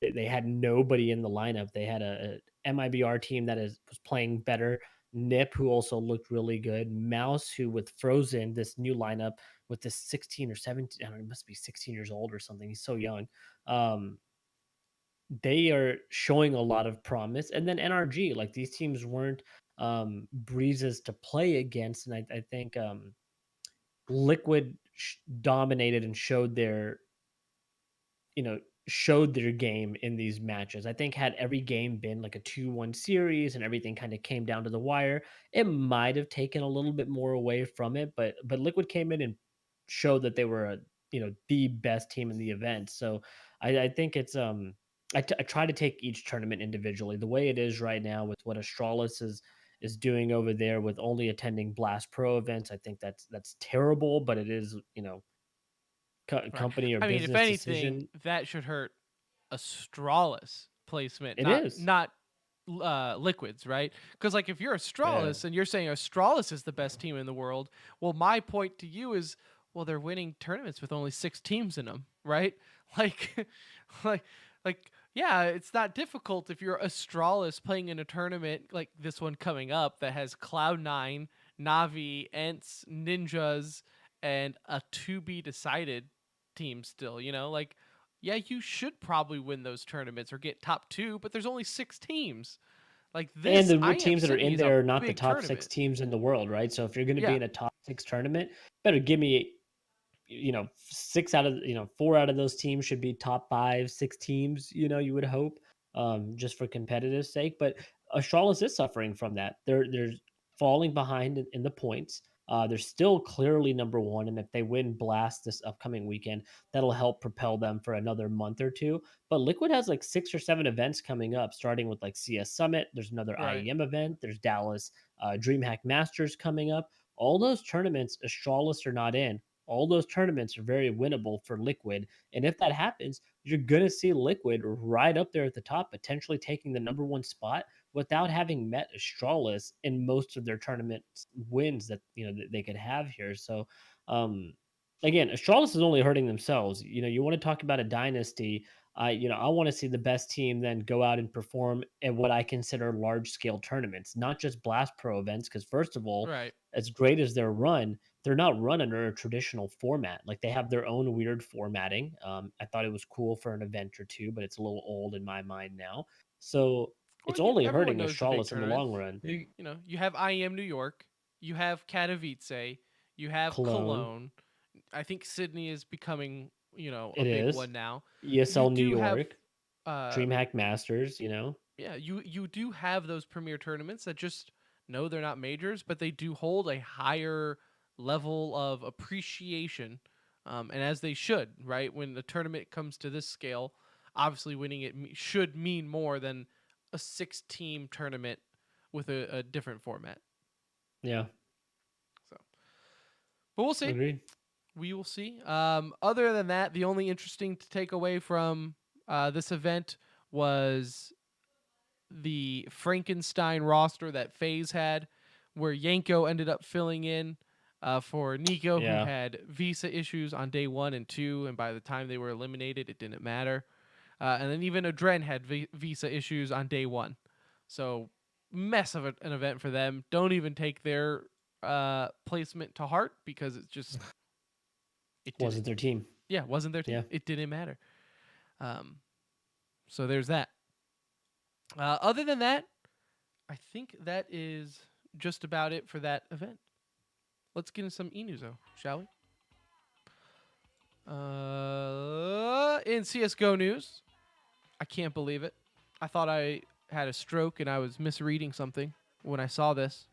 they had nobody in the lineup. They had a MIBR team was playing better. Nip, who also looked really good. Mouse, who with Frozen, this new lineup with this 16 or 17, I don't know, he must be 16 years old or something. He's so young. Um, they are showing a lot of promise. And then NRG, like these teams weren't breezes to play against. And I think Liquid dominated and you know, showed their game in these matches. I think had every game been like a 2-1 series and everything kind of came down to the wire, it might have taken a little bit more away from it, but Liquid came in and showed that they were the best team in the event. So I think it's I try to take each tournament individually. The way it is right now with what Astralis is doing over there with only attending Blast Pro events, I think that's terrible, but it is, Right. company or I mean, if business anything, decision. that should hurt Astralis placement, It not is. not Liquids, right? Because like if you're Yeah. Astralis and you're saying Astralis is the best team in the world, well, my point to you is, well, they're winning tournaments with only 6 teams in them, right? Like, like, yeah, it's not difficult if you're Astralis playing in a tournament like this one coming up that has Cloud9, Navi, Ents, Ninjas, and a to be decided team still. Like, yeah, you should probably win those tournaments or get top two, but there's only 6 teams. Like And this the IEM teams that are Sydney in is a there are not the big top 6 tournament. teams in the world, right? So if you're gonna be Yeah, in a top 6 tournament, better give me, 6 out of, 4 out of those teams should be top 5, 6 teams, you would hope, just for competitive sake. But Astralis is suffering from that. They're falling behind in the points. They're still clearly number one, and if they win Blast this upcoming weekend, that'll help propel them for another month or two. But Liquid has like 6 or 7 events coming up, starting with like CS Summit. There's another right. IEM event. There's Dallas DreamHack Masters coming up. All those tournaments, Astralis are not in. All those tournaments are very winnable for Liquid. And if that happens, you're going to see Liquid right up there at the top, potentially taking the number one spot without having met Astralis in most of their tournament wins that that they could have here. So, um, again, Astralis is only hurting themselves. You want to talk about a dynasty. I want to see the best team then go out and perform at what I consider large scale tournaments, not just Blast Pro events. Because first of all, Right. as great as they're run, they're not run under a traditional format. Like they have their own weird formatting. I thought it was cool for an event or two, but it's a little old in my mind now. So Well, it's yeah, only everyone hurting knows the big Astralis in the long tournaments. run. You have IEM New York, you have Katowice, you have Cologne, Cologne. I think Sydney is becoming, a it big is. one now. You ESL New do have York, uh DreamHack Masters. yeah, you do have those premier tournaments that just no, they're not majors, but they do hold a higher level of appreciation, and as they should, right? When the tournament comes to this scale, obviously winning it should mean more than a 6 team tournament with a different format. Yeah, So, but we'll see. agreed. We will see. Other than that, the only interesting to take away from this event was the Frankenstein roster that FaZe had, where Yanko ended up filling in for Nico, who Yeah. had visa issues on day 1 and 2, and by the time they were eliminated, it didn't matter. And then even Adren had visa issues on day 1. So, mess of an event for them. Don't even take their placement to heart because it didn't. Wasn't their team. Yeah, it wasn't their team. Yeah. It didn't matter. Um, so there's that. Other than that, I think that is just about it for that event. Let's get into some e-news, though, shall we? In CS:GO news, I can't believe it. I thought I had a stroke and I was misreading something when I saw this.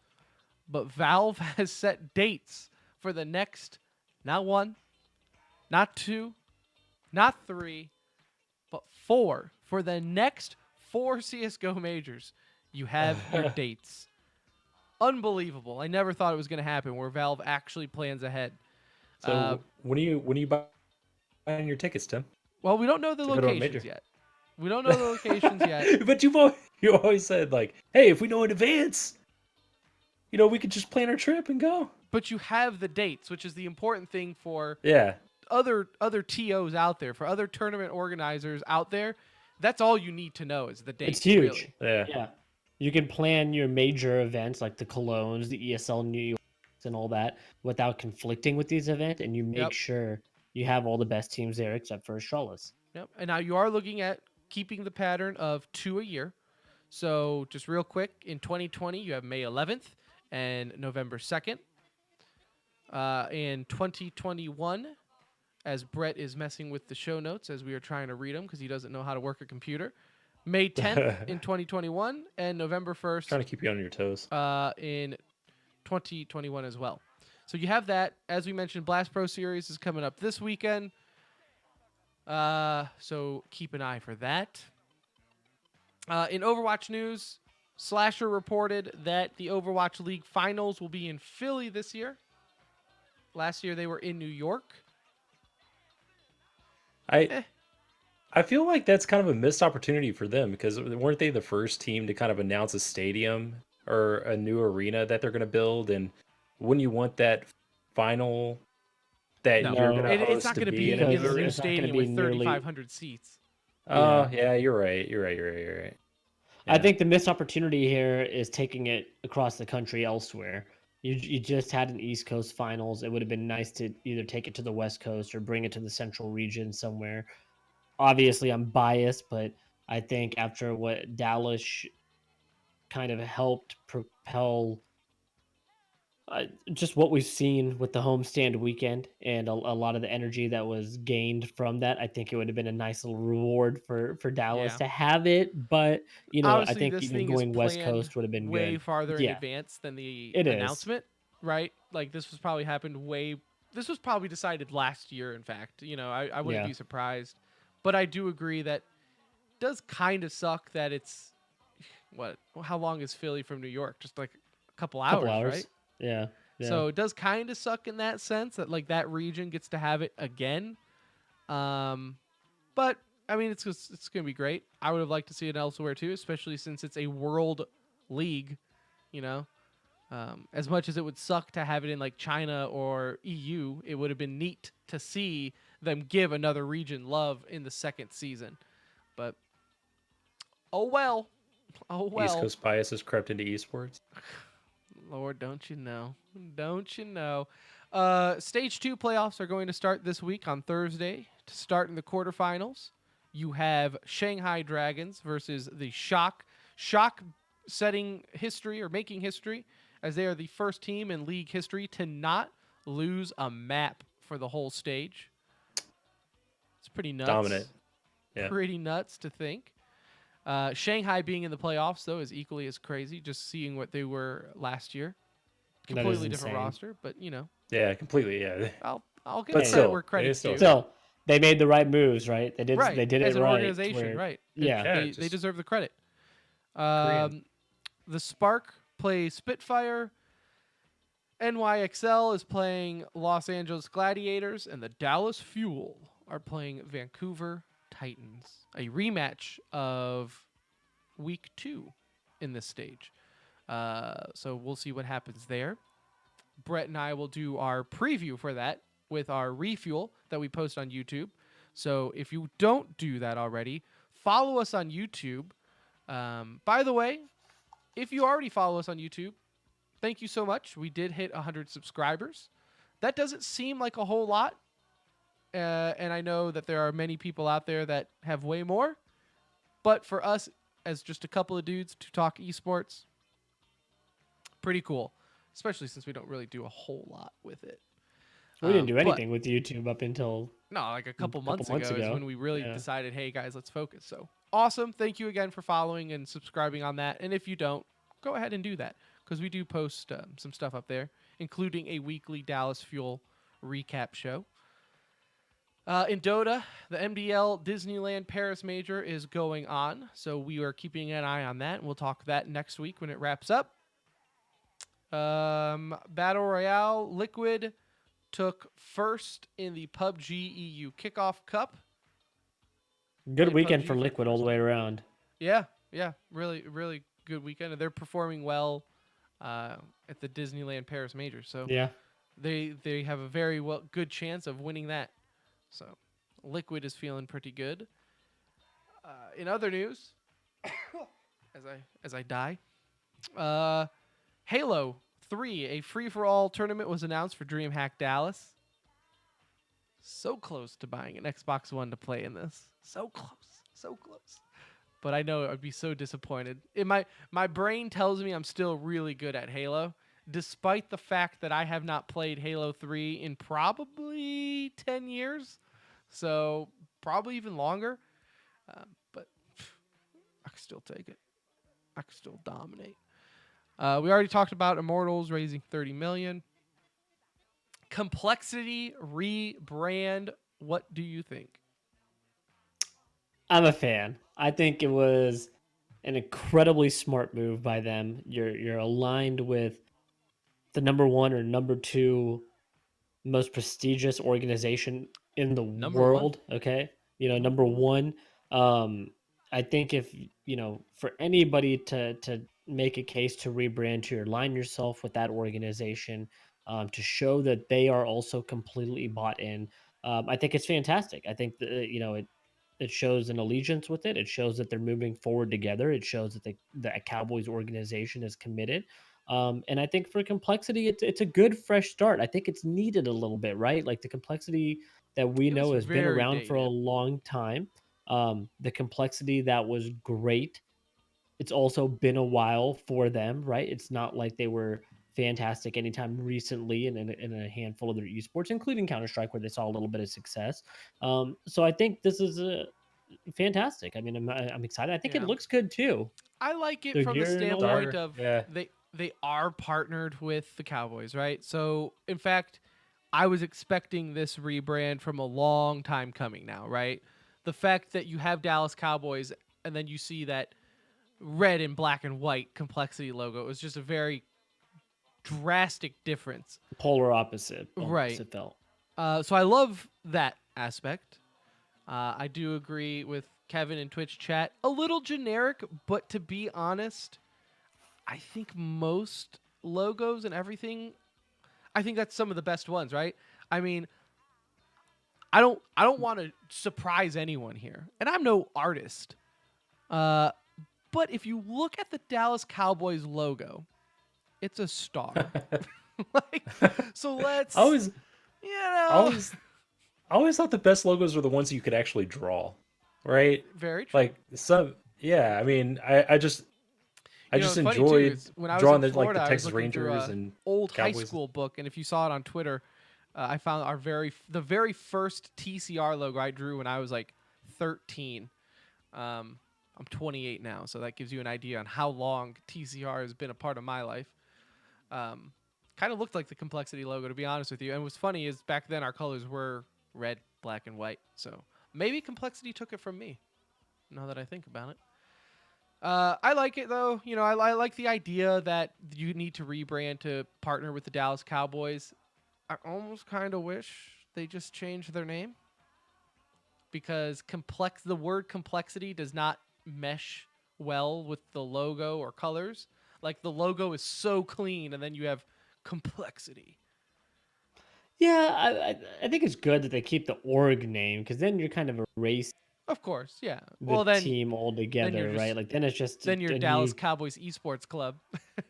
But Valve has set dates for the next, not 1, not 2, not 3, but 4. For the next 4 CS:GO majors, you have your dates. Unbelievable. I never thought it was going to happen where Valve actually plans ahead. So when are you buying your tickets, Tim? Well, we don't know the To go to a major. locations yet. We don't know the locations yet. But you always said like, hey, if we know in advance, we could just plan our trip and go. But you have the dates, which is the important thing for Yeah. other TOs out there, for other tournament organizers out there. That's all you need to know is the dates. It's huge. Really. Yeah. Yeah. You can plan your major events like the Colognes, the ESL New York, and all that without conflicting with these events, and you make Yep. sure you have all the best teams there except for Astralis. Yep. And now you are looking at keeping the pattern of 2 a year. So just real quick, in 2020 you have May 11th and November 2nd. In 2021, as Brett is messing with the show notes as we are trying to read them because he doesn't know how to work a computer, May 10th in 2021 and November 1st Trying to keep you on your toes. in 2021 as well. So you have that. As we mentioned, Blast Pro Series is coming up this weekend. So keep an eye for that. In Overwatch news, Slasher reported that the Overwatch League finals will be in Philly this year. Last year they were in New York. I feel like that's kind of a missed opportunity for them because weren't they the first team to kind of announce a stadium or a new arena that they're going to build? And wouldn't you want that final that No, you're going to it's host not to going to be be in in a the new Because new arena? it's not gonna stadium be with nearly- 3,500 seats. Oh, yeah, you're right. You're right. I Yeah. think the missed opportunity here is taking it across the country elsewhere. You just had an East Coast finals. It would have been nice to either take it to the West Coast or bring it to the Central region somewhere. Obviously, I'm biased, but I think after what Dallas kind of helped propel just what we've seen with the homestand weekend and a lot of the energy that was gained from that, I think it would have been a nice little reward for Dallas Yeah. to have it. But I Obviously, think this even thing is going West planned Coast would have been way good. farther in Yeah, advance than the it is. announcement, right? Like this was probably happened way. This was probably decided last year. In fact, I wouldn't Yeah. be surprised, but I do agree that it does kind of suck that it's what? How long is Philly from New York? Just like a couple Couple hours, hours. right? Yeah. So it does kind of suck in that sense that like that region gets to have it again. But I mean, it's gonna be great. I would have liked to see it elsewhere too, especially since it's a world league. You know, as much as it would suck to have it in like China or EU, it would have been neat to see them give another region love in the second season. But oh well, East Coast bias has crept into esports. Lord, don't you know? Don't you know? Stage 2 playoffs are going to start this week on Thursday. To start in the quarterfinals, you have Shanghai Dragons versus the Shock. Shock setting history or making history as they are the first team in league history to not lose a map for the whole stage. It's pretty nuts. Dominant. Yeah. Pretty nuts to think. Shanghai being in the playoffs, though, is equally as crazy, just seeing what they were last year. That is Completely different insane. roster, but, Yeah, completely. Yeah. I'll give But credit still, where it credit's is still due. So they made the right moves, right? They did. Right, They did as it an right. organization, where- right. Yeah. They just deserve the credit. Korean. The Spark play Spitfire. NYXL is playing Los Angeles Gladiators, and the Dallas Fuel are playing Vancouver Titans. A rematch of week 2 in this stage. So we'll see what happens there. Brett and I will do our preview for that with our refuel that we post on YouTube. So if you don't do that already, follow us on YouTube. By the way, if you already follow us on YouTube, thank you so much. We did hit 100 subscribers. That doesn't seem like a whole lot. And I know that there are many people out there that have way more. But for us, as just a couple of dudes to talk esports, pretty cool. Especially since we don't really do a whole lot with it. We didn't do But- anything with YouTube up until No, like a couple months months ago is ago. when we really Yeah. decided, hey guys, let's focus. So awesome. Thank you again for following and subscribing on that. And if you don't, go ahead and do that because we do post some stuff up there, including a weekly Dallas Fuel recap show. In Dota, the MDL Disneyland Paris Major is going on, so we are keeping an eye on that, and we'll talk that next week when it wraps up. Battle Royale, Liquid took first in the PUBG EU Kickoff Cup. Good Played weekend for PUBG the Liquid all first the way time. around. Yeah, yeah, really good weekend. And they're performing well at the Disneyland Paris Major. So Yeah. they have a very good chance of winning that. So Liquid is feeling pretty good. In other news, as I die, uh, Halo 3, a free for all tournament was announced for DreamHack Dallas. So close to buying an Xbox One to play in this. So close, so close. But I know I'd be so disappointed. My brain tells me I'm still really good at Halo, despite the fact that I have not played Halo 3 in probably 10 years. So probably even longer. But I can still take it. I can still dominate. We already talked about Immortals raising 30 million. Complexity rebrand. What do you think? I'm a fan. I think it was an incredibly smart move by them. You're aligned with the number one or number two most prestigious organization in the Number one. world. Okay, number Number one. one. Um, I think if for anybody to make a case to rebrand, to align yourself with that organization, to show that they are also completely bought in. I think it's fantastic. I think that it shows an allegiance with it. It shows that they're moving forward together. It shows that the Cowboys organization is committed. And I think for complexity, it's a good fresh start. I think it's needed a little bit, right? Like the complexity that we It was know has been very around for a dated. long time. The complexity that was great. It's also been a while for them, right? It's not like they were fantastic anytime recently in a handful of their esports, including Counter Strike, where they saw a little bit of success. So I think this is a fantastic. I mean, I'm excited. I think it Yeah. looks good too. I like it Their from the gear and all that. standpoint Starter. of Yeah. they are partnered with the Cowboys, right? So in fact, I was expecting this rebrand from a long time coming now, right? The fact that you have Dallas Cowboys and then you see that red and black and white complexity logo is just a very drastic difference. Polar opposite, almost Right. it felt. So I love that aspect. I do agree with Kevin in Twitch chat. A little generic, but to be honest, I think most logos and everything, I think that's some of the best ones, right? I mean, I don't want to surprise anyone here. And I'm no artist. Uh but if you look at the Dallas Cowboys logo, it's a star. Like so I let's always, you I know always, I always thought the best logos were the ones you could actually draw, right? very true. Like some, yeah. I mean, I You know, just it's funny too enjoyed is when I was in drawing the Florida, I was Texas looking through Rangers a and old high Cowboys. school book, and if you saw it on Twitter, I found the very first TCR logo I drew when I was like 13. I'm 28 now, so that gives you an idea on how long TCR has been a part of my life. Kind of looked like the complexity logo, to be honest with you. And what's funny is back then our colors were red, black, and white. So maybe complexity took it from me. Now that I think about it. I like it though. You know, I like the idea that you need to rebrand to partner with the Dallas Cowboys. I almost kind of wish they just changed their name because the word complexity does not mesh well with the logo or colors. Like the logo is so clean, and then you have complexity. Yeah, I think it's good that they keep the org name because then you're kind of erasing Of course, yeah. the Well, team then you're altogether, right? just Like then it's just then you're a Dallas new. Cowboys Esports Club.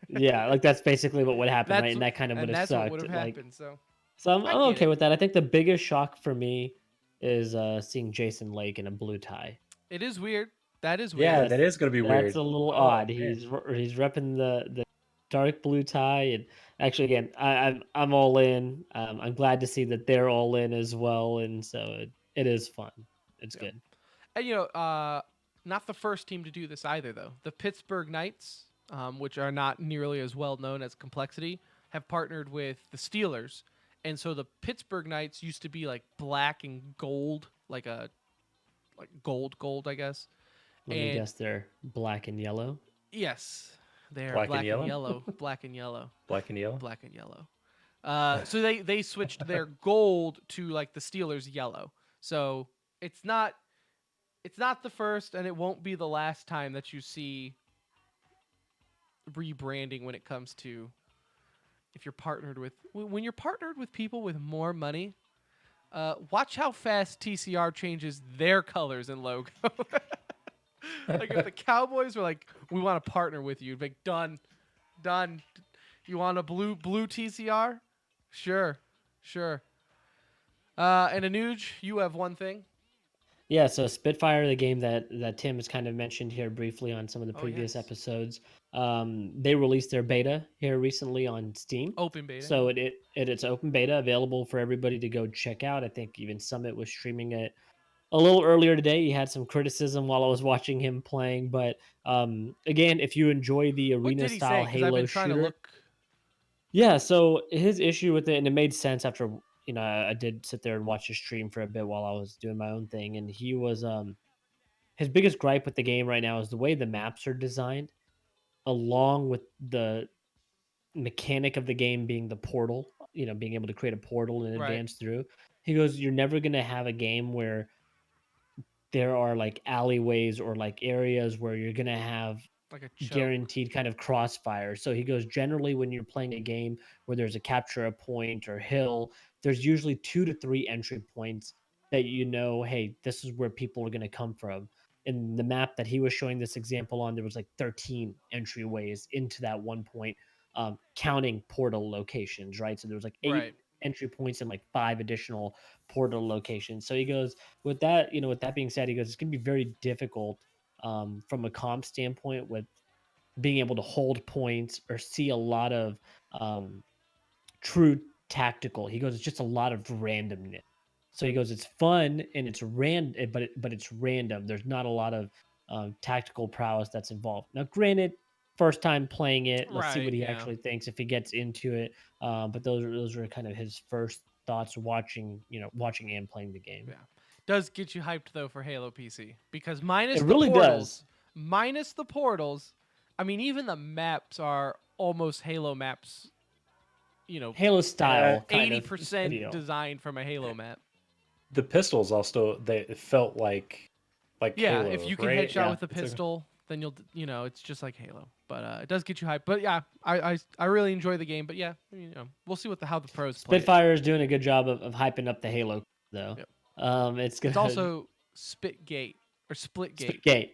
Yeah, like that's basically what would happen, right? that's And that kind of would and have that's what would sucked. have Like, happened. So so I I'm get okay it. with that. I think the biggest shock for me is seeing Jason Lake in a blue tie. It is weird. That is weird. Yeah, That's that is gonna be that's weird. a little Oh odd. man. He's repping the dark blue tie, and actually, again, I'm all in. I'm glad to see that they're all in as well, and so it is fun. It's Yep. good. And not the first team to do this either, though. The Pittsburgh Knights, which are not nearly as well known as Complexity, have partnered with the Steelers, and so the Pittsburgh Knights used to be like black and gold, like gold, I guess. Let me And guess, they're black and yellow. yes, They are Black and black and yellow? yellow, black and yellow, Black and yellow. black and yellow. So they switched their gold to like the Steelers yellow. So it's not the first, and it won't be the last time that you see rebranding when it comes to if you're partnered with when you're partnered with people with more money. Watch how fast TCR changes their colors and logo. Like if the Cowboys were like, we want to partner with you, like done. You want a blue TCR? Sure. And Anuj, you have one thing. Yeah, so Spitfire, the game that Tim has kind of mentioned here briefly on some of the Oh, previous yes. episodes, they released their beta here recently on Steam. Open beta. So it's open beta available for everybody to go check out. I think even Summit was streaming it a little earlier today. He had some criticism while I was watching him playing, but again, if you enjoy the What arena did he say? style Because I've been Halo trying to shooter, look. yeah. So his issue with it, and it made sense after I did sit there and watch his stream for a bit while I was doing my own thing, and he was his biggest gripe with the game right now is the way the maps are designed, along with the mechanic of the game being the portal, being able to create a portal and Right. advance through. He goes, you're never going to have a game where there are like alleyways or like areas where you're going to have Like a choke. guaranteed kind of crossfire. So he goes, generally when you're playing a game where there's a capture a point or hill, there's usually 2 to 3 entry points that hey, this is where people are going to come from. In the map that he was showing this example on, there was like 13 entryways into that one point, counting portal locations, right? So there was like 8 Right. entry points and like 5 additional portal locations. So he goes, with that being said, he goes, it's going to be very difficult from a comp standpoint with being able to hold points or see a lot of true tactical. He goes, it's just a lot of randomness. So he goes, it's fun and it's but it's random. There's not a lot of tactical prowess that's involved. Now, granted, first time playing it, let's see what Right. he Yeah. actually thinks if he gets into it. But those are kind of his first thoughts watching and playing the game. Yeah. Does get you hyped though for Halo PC because It really does. minus the portals, I mean even the maps are almost Halo maps. Halo style kind of 80% feel. designed from a Halo map. The pistols also they felt like Yeah, Halo, if you can right? headshot with the It's a- pistol, then it's just like Halo. But it does get you hyped. But yeah, I really enjoy the game. But yeah, we'll see how the pros play it. Spitfire is doing a good job of hyping up the Halo though. Yep. It's gonna It's also Spitgate or Splitgate.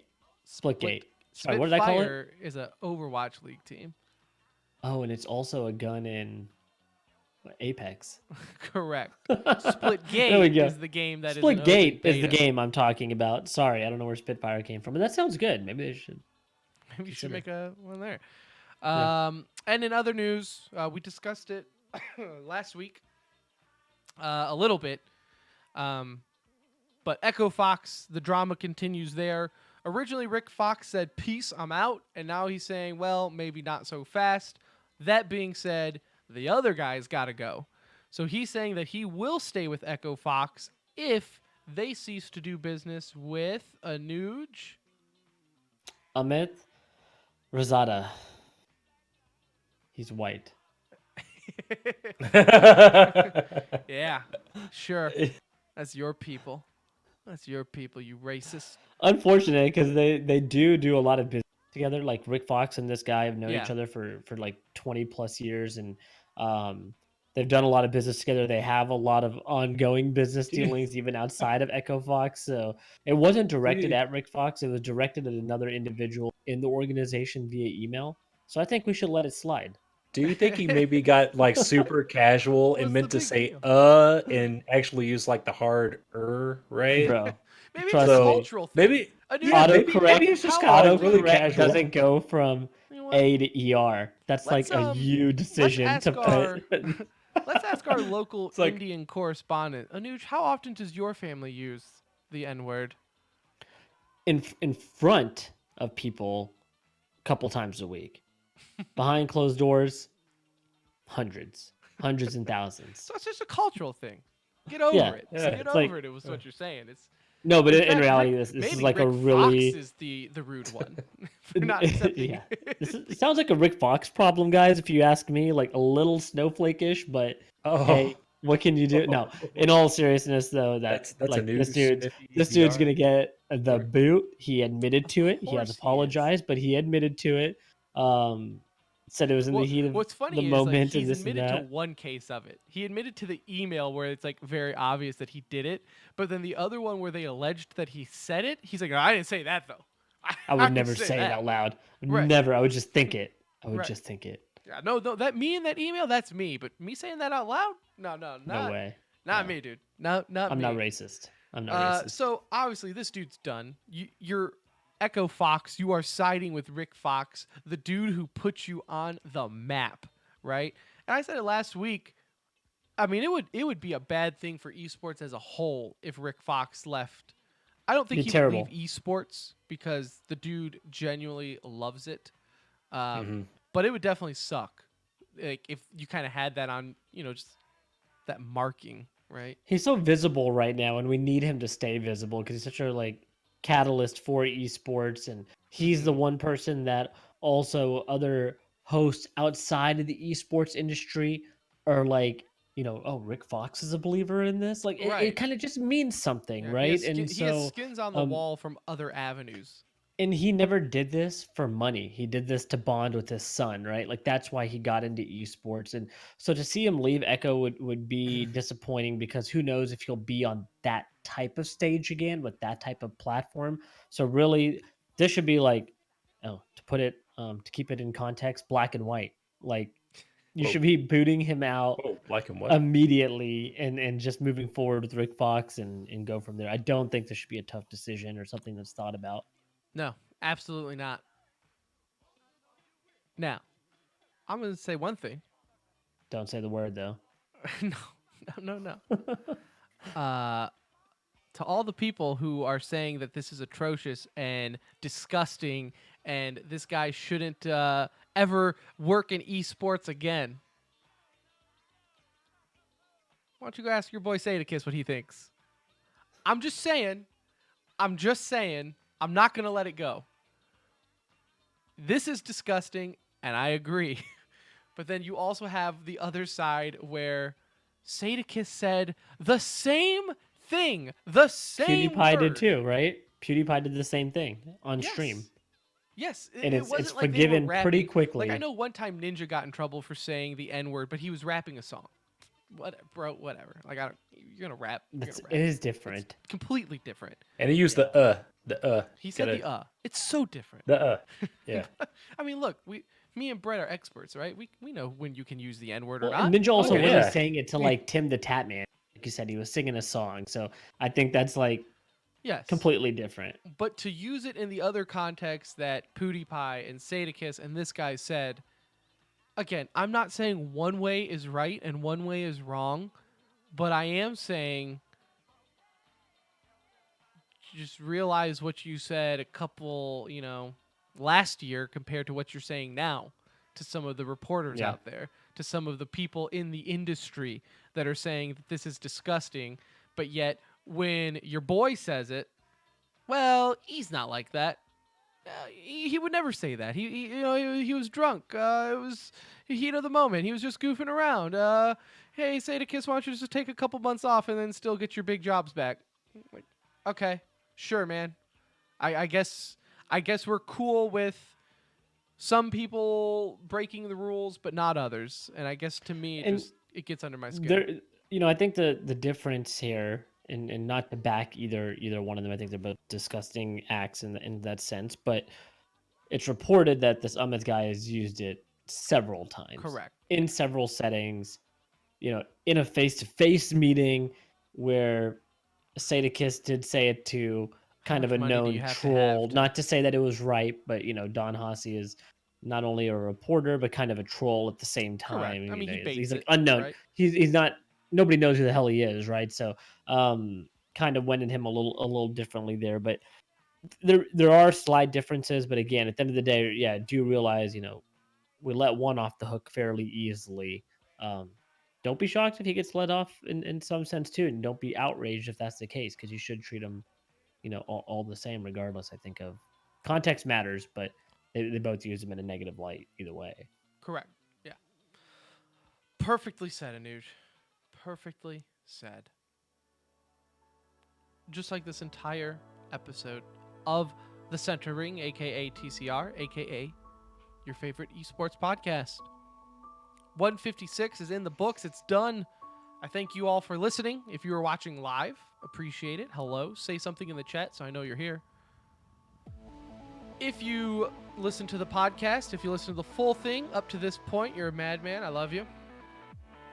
Splitgate. Sorry, what did I call it? Spitfire is a Overwatch League team. Oh, and it's also a gun in Apex. Correct. There we Splitgate go. is the game that is Splitgate is the beta. game I'm talking about. Sorry, I don't know where Spitfire came from, but that sounds good. Maybe they should. Maybe you should consider. make one there. Yeah. And in other news, we discussed it last week a little bit. But Echo Fox, the drama continues there. Originally, Rick Fox said, "Peace, I'm out." And now he's saying, well, maybe not so fast. That being said, the other guy's got to go. So he's saying that he will stay with Echo Fox if they cease to do business with Anuj. Amit Rosada. He's white. Yeah, sure. That's your people. That's your people, you racist. Unfortunate because they do a lot of business together. Like Rick Fox and this guy have known Yeah. each other for like 20 plus years, and they've done a lot of business together. They have a lot of ongoing business dealings even outside of Echo Fox. So it wasn't directed at Rick Fox. It was directed at another individual in the organization via email. So I think we should let it slide. Do you think he maybe got like super casual and What's meant the to big say deal? and actually use like the hard right? Bro, Maybe it's trust a me. cultural thing. Maybe Anuj, yeah, maybe Autocorrect he's just kind of like really autocorrect casual. doesn't go from You know what? A to ER. That's Let's, like a you decision let's to ask put. let's ask our local It's like- Indian correspondent. Anuj, how often does your family use the N-word? in front of people a couple times a week. Behind closed doors, hundreds and thousands. So it's just a cultural thing. Get over Yeah, it. yeah, Get it's over like- it. It was what you're saying. It's No, but In in fact, reality, this is maybe like a Rick Fox really is the rude one for not accepting. yeah. It sounds like a Rick Fox problem, guys. If you ask me, like a little snowflake-ish, but Oh, hey, what can you do? No, in all seriousness, though, that that's a like new Smithy this dude's DR. gonna get the Or boot. He admitted Of to it. He has course he is. apologized, but he admitted to it. Um, Said it was in the Well, heat of what's the funny is like moment and he's this and admitted to that. one case of it. He admitted to the email where it's like very obvious that he did it, but then the other one where they alleged that he said it, he's like, I didn't say that though. I I would didn't never say say it that. out loud. Right, Never. I would just think it. I would right. just think it. Yeah, no, that me in that email, that's me. But me saying that out loud, no, No way. not No. me, dude. No, not I'm not me. racist. I'm not racist. So obviously this dude's done. You're Echo Fox. You are siding with Rick Fox, the dude who put you on the map, right? And I said it last week. I mean, it would be a bad thing for esports as a whole if Rick Fox left. I don't think Be he would leave terrible. esports because the dude genuinely loves it. Mhm. But it would definitely suck, like if you kind of had that on, just that marking, right? He's so visible right now, and we need him to stay visible because he's such a like catalyst for esports, and he's the Hmm. one person that also other hosts outside of the esports industry are like, oh, Rick Fox is a believer in this. Like it Right. kind of just means something, Yeah. right? And He has so, skins on the um, wall from other avenues. and he never did this for money. He did this to bond with his son, right? Like that's why he got into esports. And so to see him leave Echo would be disappointing because who knows if he'll be on that type of stage again with that type of platform. So really this should be like, to put it to keep it in context, black and white. Like you Whoa, should be booting him out whoa, like him what? immediately and just moving forward with Rick Fox and go from there. I don't think this should be a tough decision or something that's thought about. No, absolutely not. Now, I'm gonna say one thing. Don't say the word though. No, no, no, no. To all the people who are saying that this is atrocious and disgusting and this guy shouldn't ever work in esports again, why don't you go ask your boy Sadakis what he thinks? I'm just saying. I'm just saying. I'm not gonna let it go. This is disgusting, and I agree. But then you also have the other side where Sadakis said the same thing, the same PewDiePie did word. too, right? PewDiePie did the same thing on stream, Yes. Yes, and it it's wasn't like they were forgiven pretty rapping. Like I quickly. know one time Ninja got in trouble for saying the N word, but he was rapping a song. What, bro? Whatever. Like I don't. You're gonna rap. You're That's gonna it rap. is It's different. completely different. And he used Yeah, the He said gotta the It's so different. the. Yeah. I mean, look, me and Brett are experts, right? We know when you can use the N word or well, and not. Ninja Oh also Okay. wasn't yeah. saying it to Yeah. like Tim the Tatman, like you said, he was singing a song. So I think that's like Yes. completely different. But to use it in the other context that PewDiePie and Sadakis and this guy said, again, I'm not saying one way is right and one way is wrong, but I am saying just realize what you said a couple, last year compared to what you're saying now to some of the reporters Yeah, out there, to some of the people in the industry that are saying that this is disgusting, but yet when your boy says it, well, he's not like that. He would never say that. He was drunk. It was the heat of the moment. He was just goofing around. Hey, Sadakis, why don't you just take a couple months off and then still get your big jobs back? Like, okay, sure, man. I guess we're cool with some people breaking the rules, but not others. And I guess to me, and it gets under my skin. there, I think the difference here, and not to back either one of them, I think they're both disgusting acts in that sense, but it's reported that this Ahmed guy has used it several times Correct. in several settings, in a face-to-face meeting where Sadakis did say it to How kind of much a money do you known have to have troll. to? Not to say that it was right, but Don Hossie is not only a reporter but kind of a troll at the same Correct. time. I mean, he He's baits like it, unknown. right? He's not. Nobody knows who the hell he is, right? So, kind of went at him a little differently there, but there are slight differences. But again, at the end of the day, yeah, do realize we let one off the hook fairly easily. Um, don't be shocked if he gets let off in some sense too, and don't be outraged if that's the case because you should treat him all the same regardless. I think of context matters, but they both use them in a negative light either way. Correct. Yeah. Perfectly said, Anuj. Perfectly said. Just like this entire episode of The Center Ring, aka TCR, aka your favorite esports podcast. 156 is in the books. It's done. I thank you all for listening. If you were watching live, appreciate it. Hello. Say something in the chat so I know you're here. If you listen to the podcast, if you listen to the full thing up to this point, you're a madman. I love you.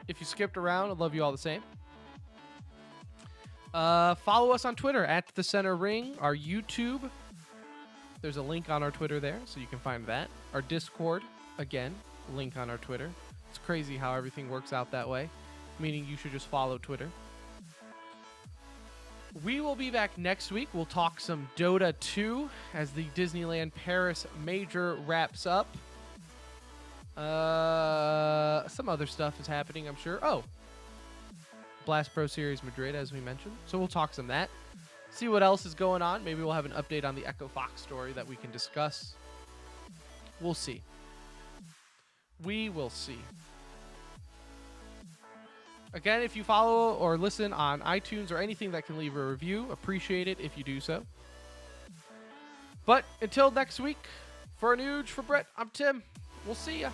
If you skipped around, I love you all the same. Follow us on Twitter at The Center Ring. Our YouTube, there's a link on our Twitter there, so you can find that. Our Discord, again, link on our Twitter. It's crazy how everything works out that way, meaning you should just follow Twitter. We will be back next week. We'll talk some Dota 2 as the Disneyland Paris Major wraps up. Some other stuff is happening, I'm sure. Oh, Blast Pro Series Madrid, as we mentioned. So we'll talk some of that. See what else is going on. Maybe we'll have an update on the Echo Fox story that we can discuss. We'll see. We will see. Again, if you follow or listen on iTunes or anything that can leave a review, appreciate it if you do so. But until next week, for Anuj, for Brett, I'm Tim. We'll see ya.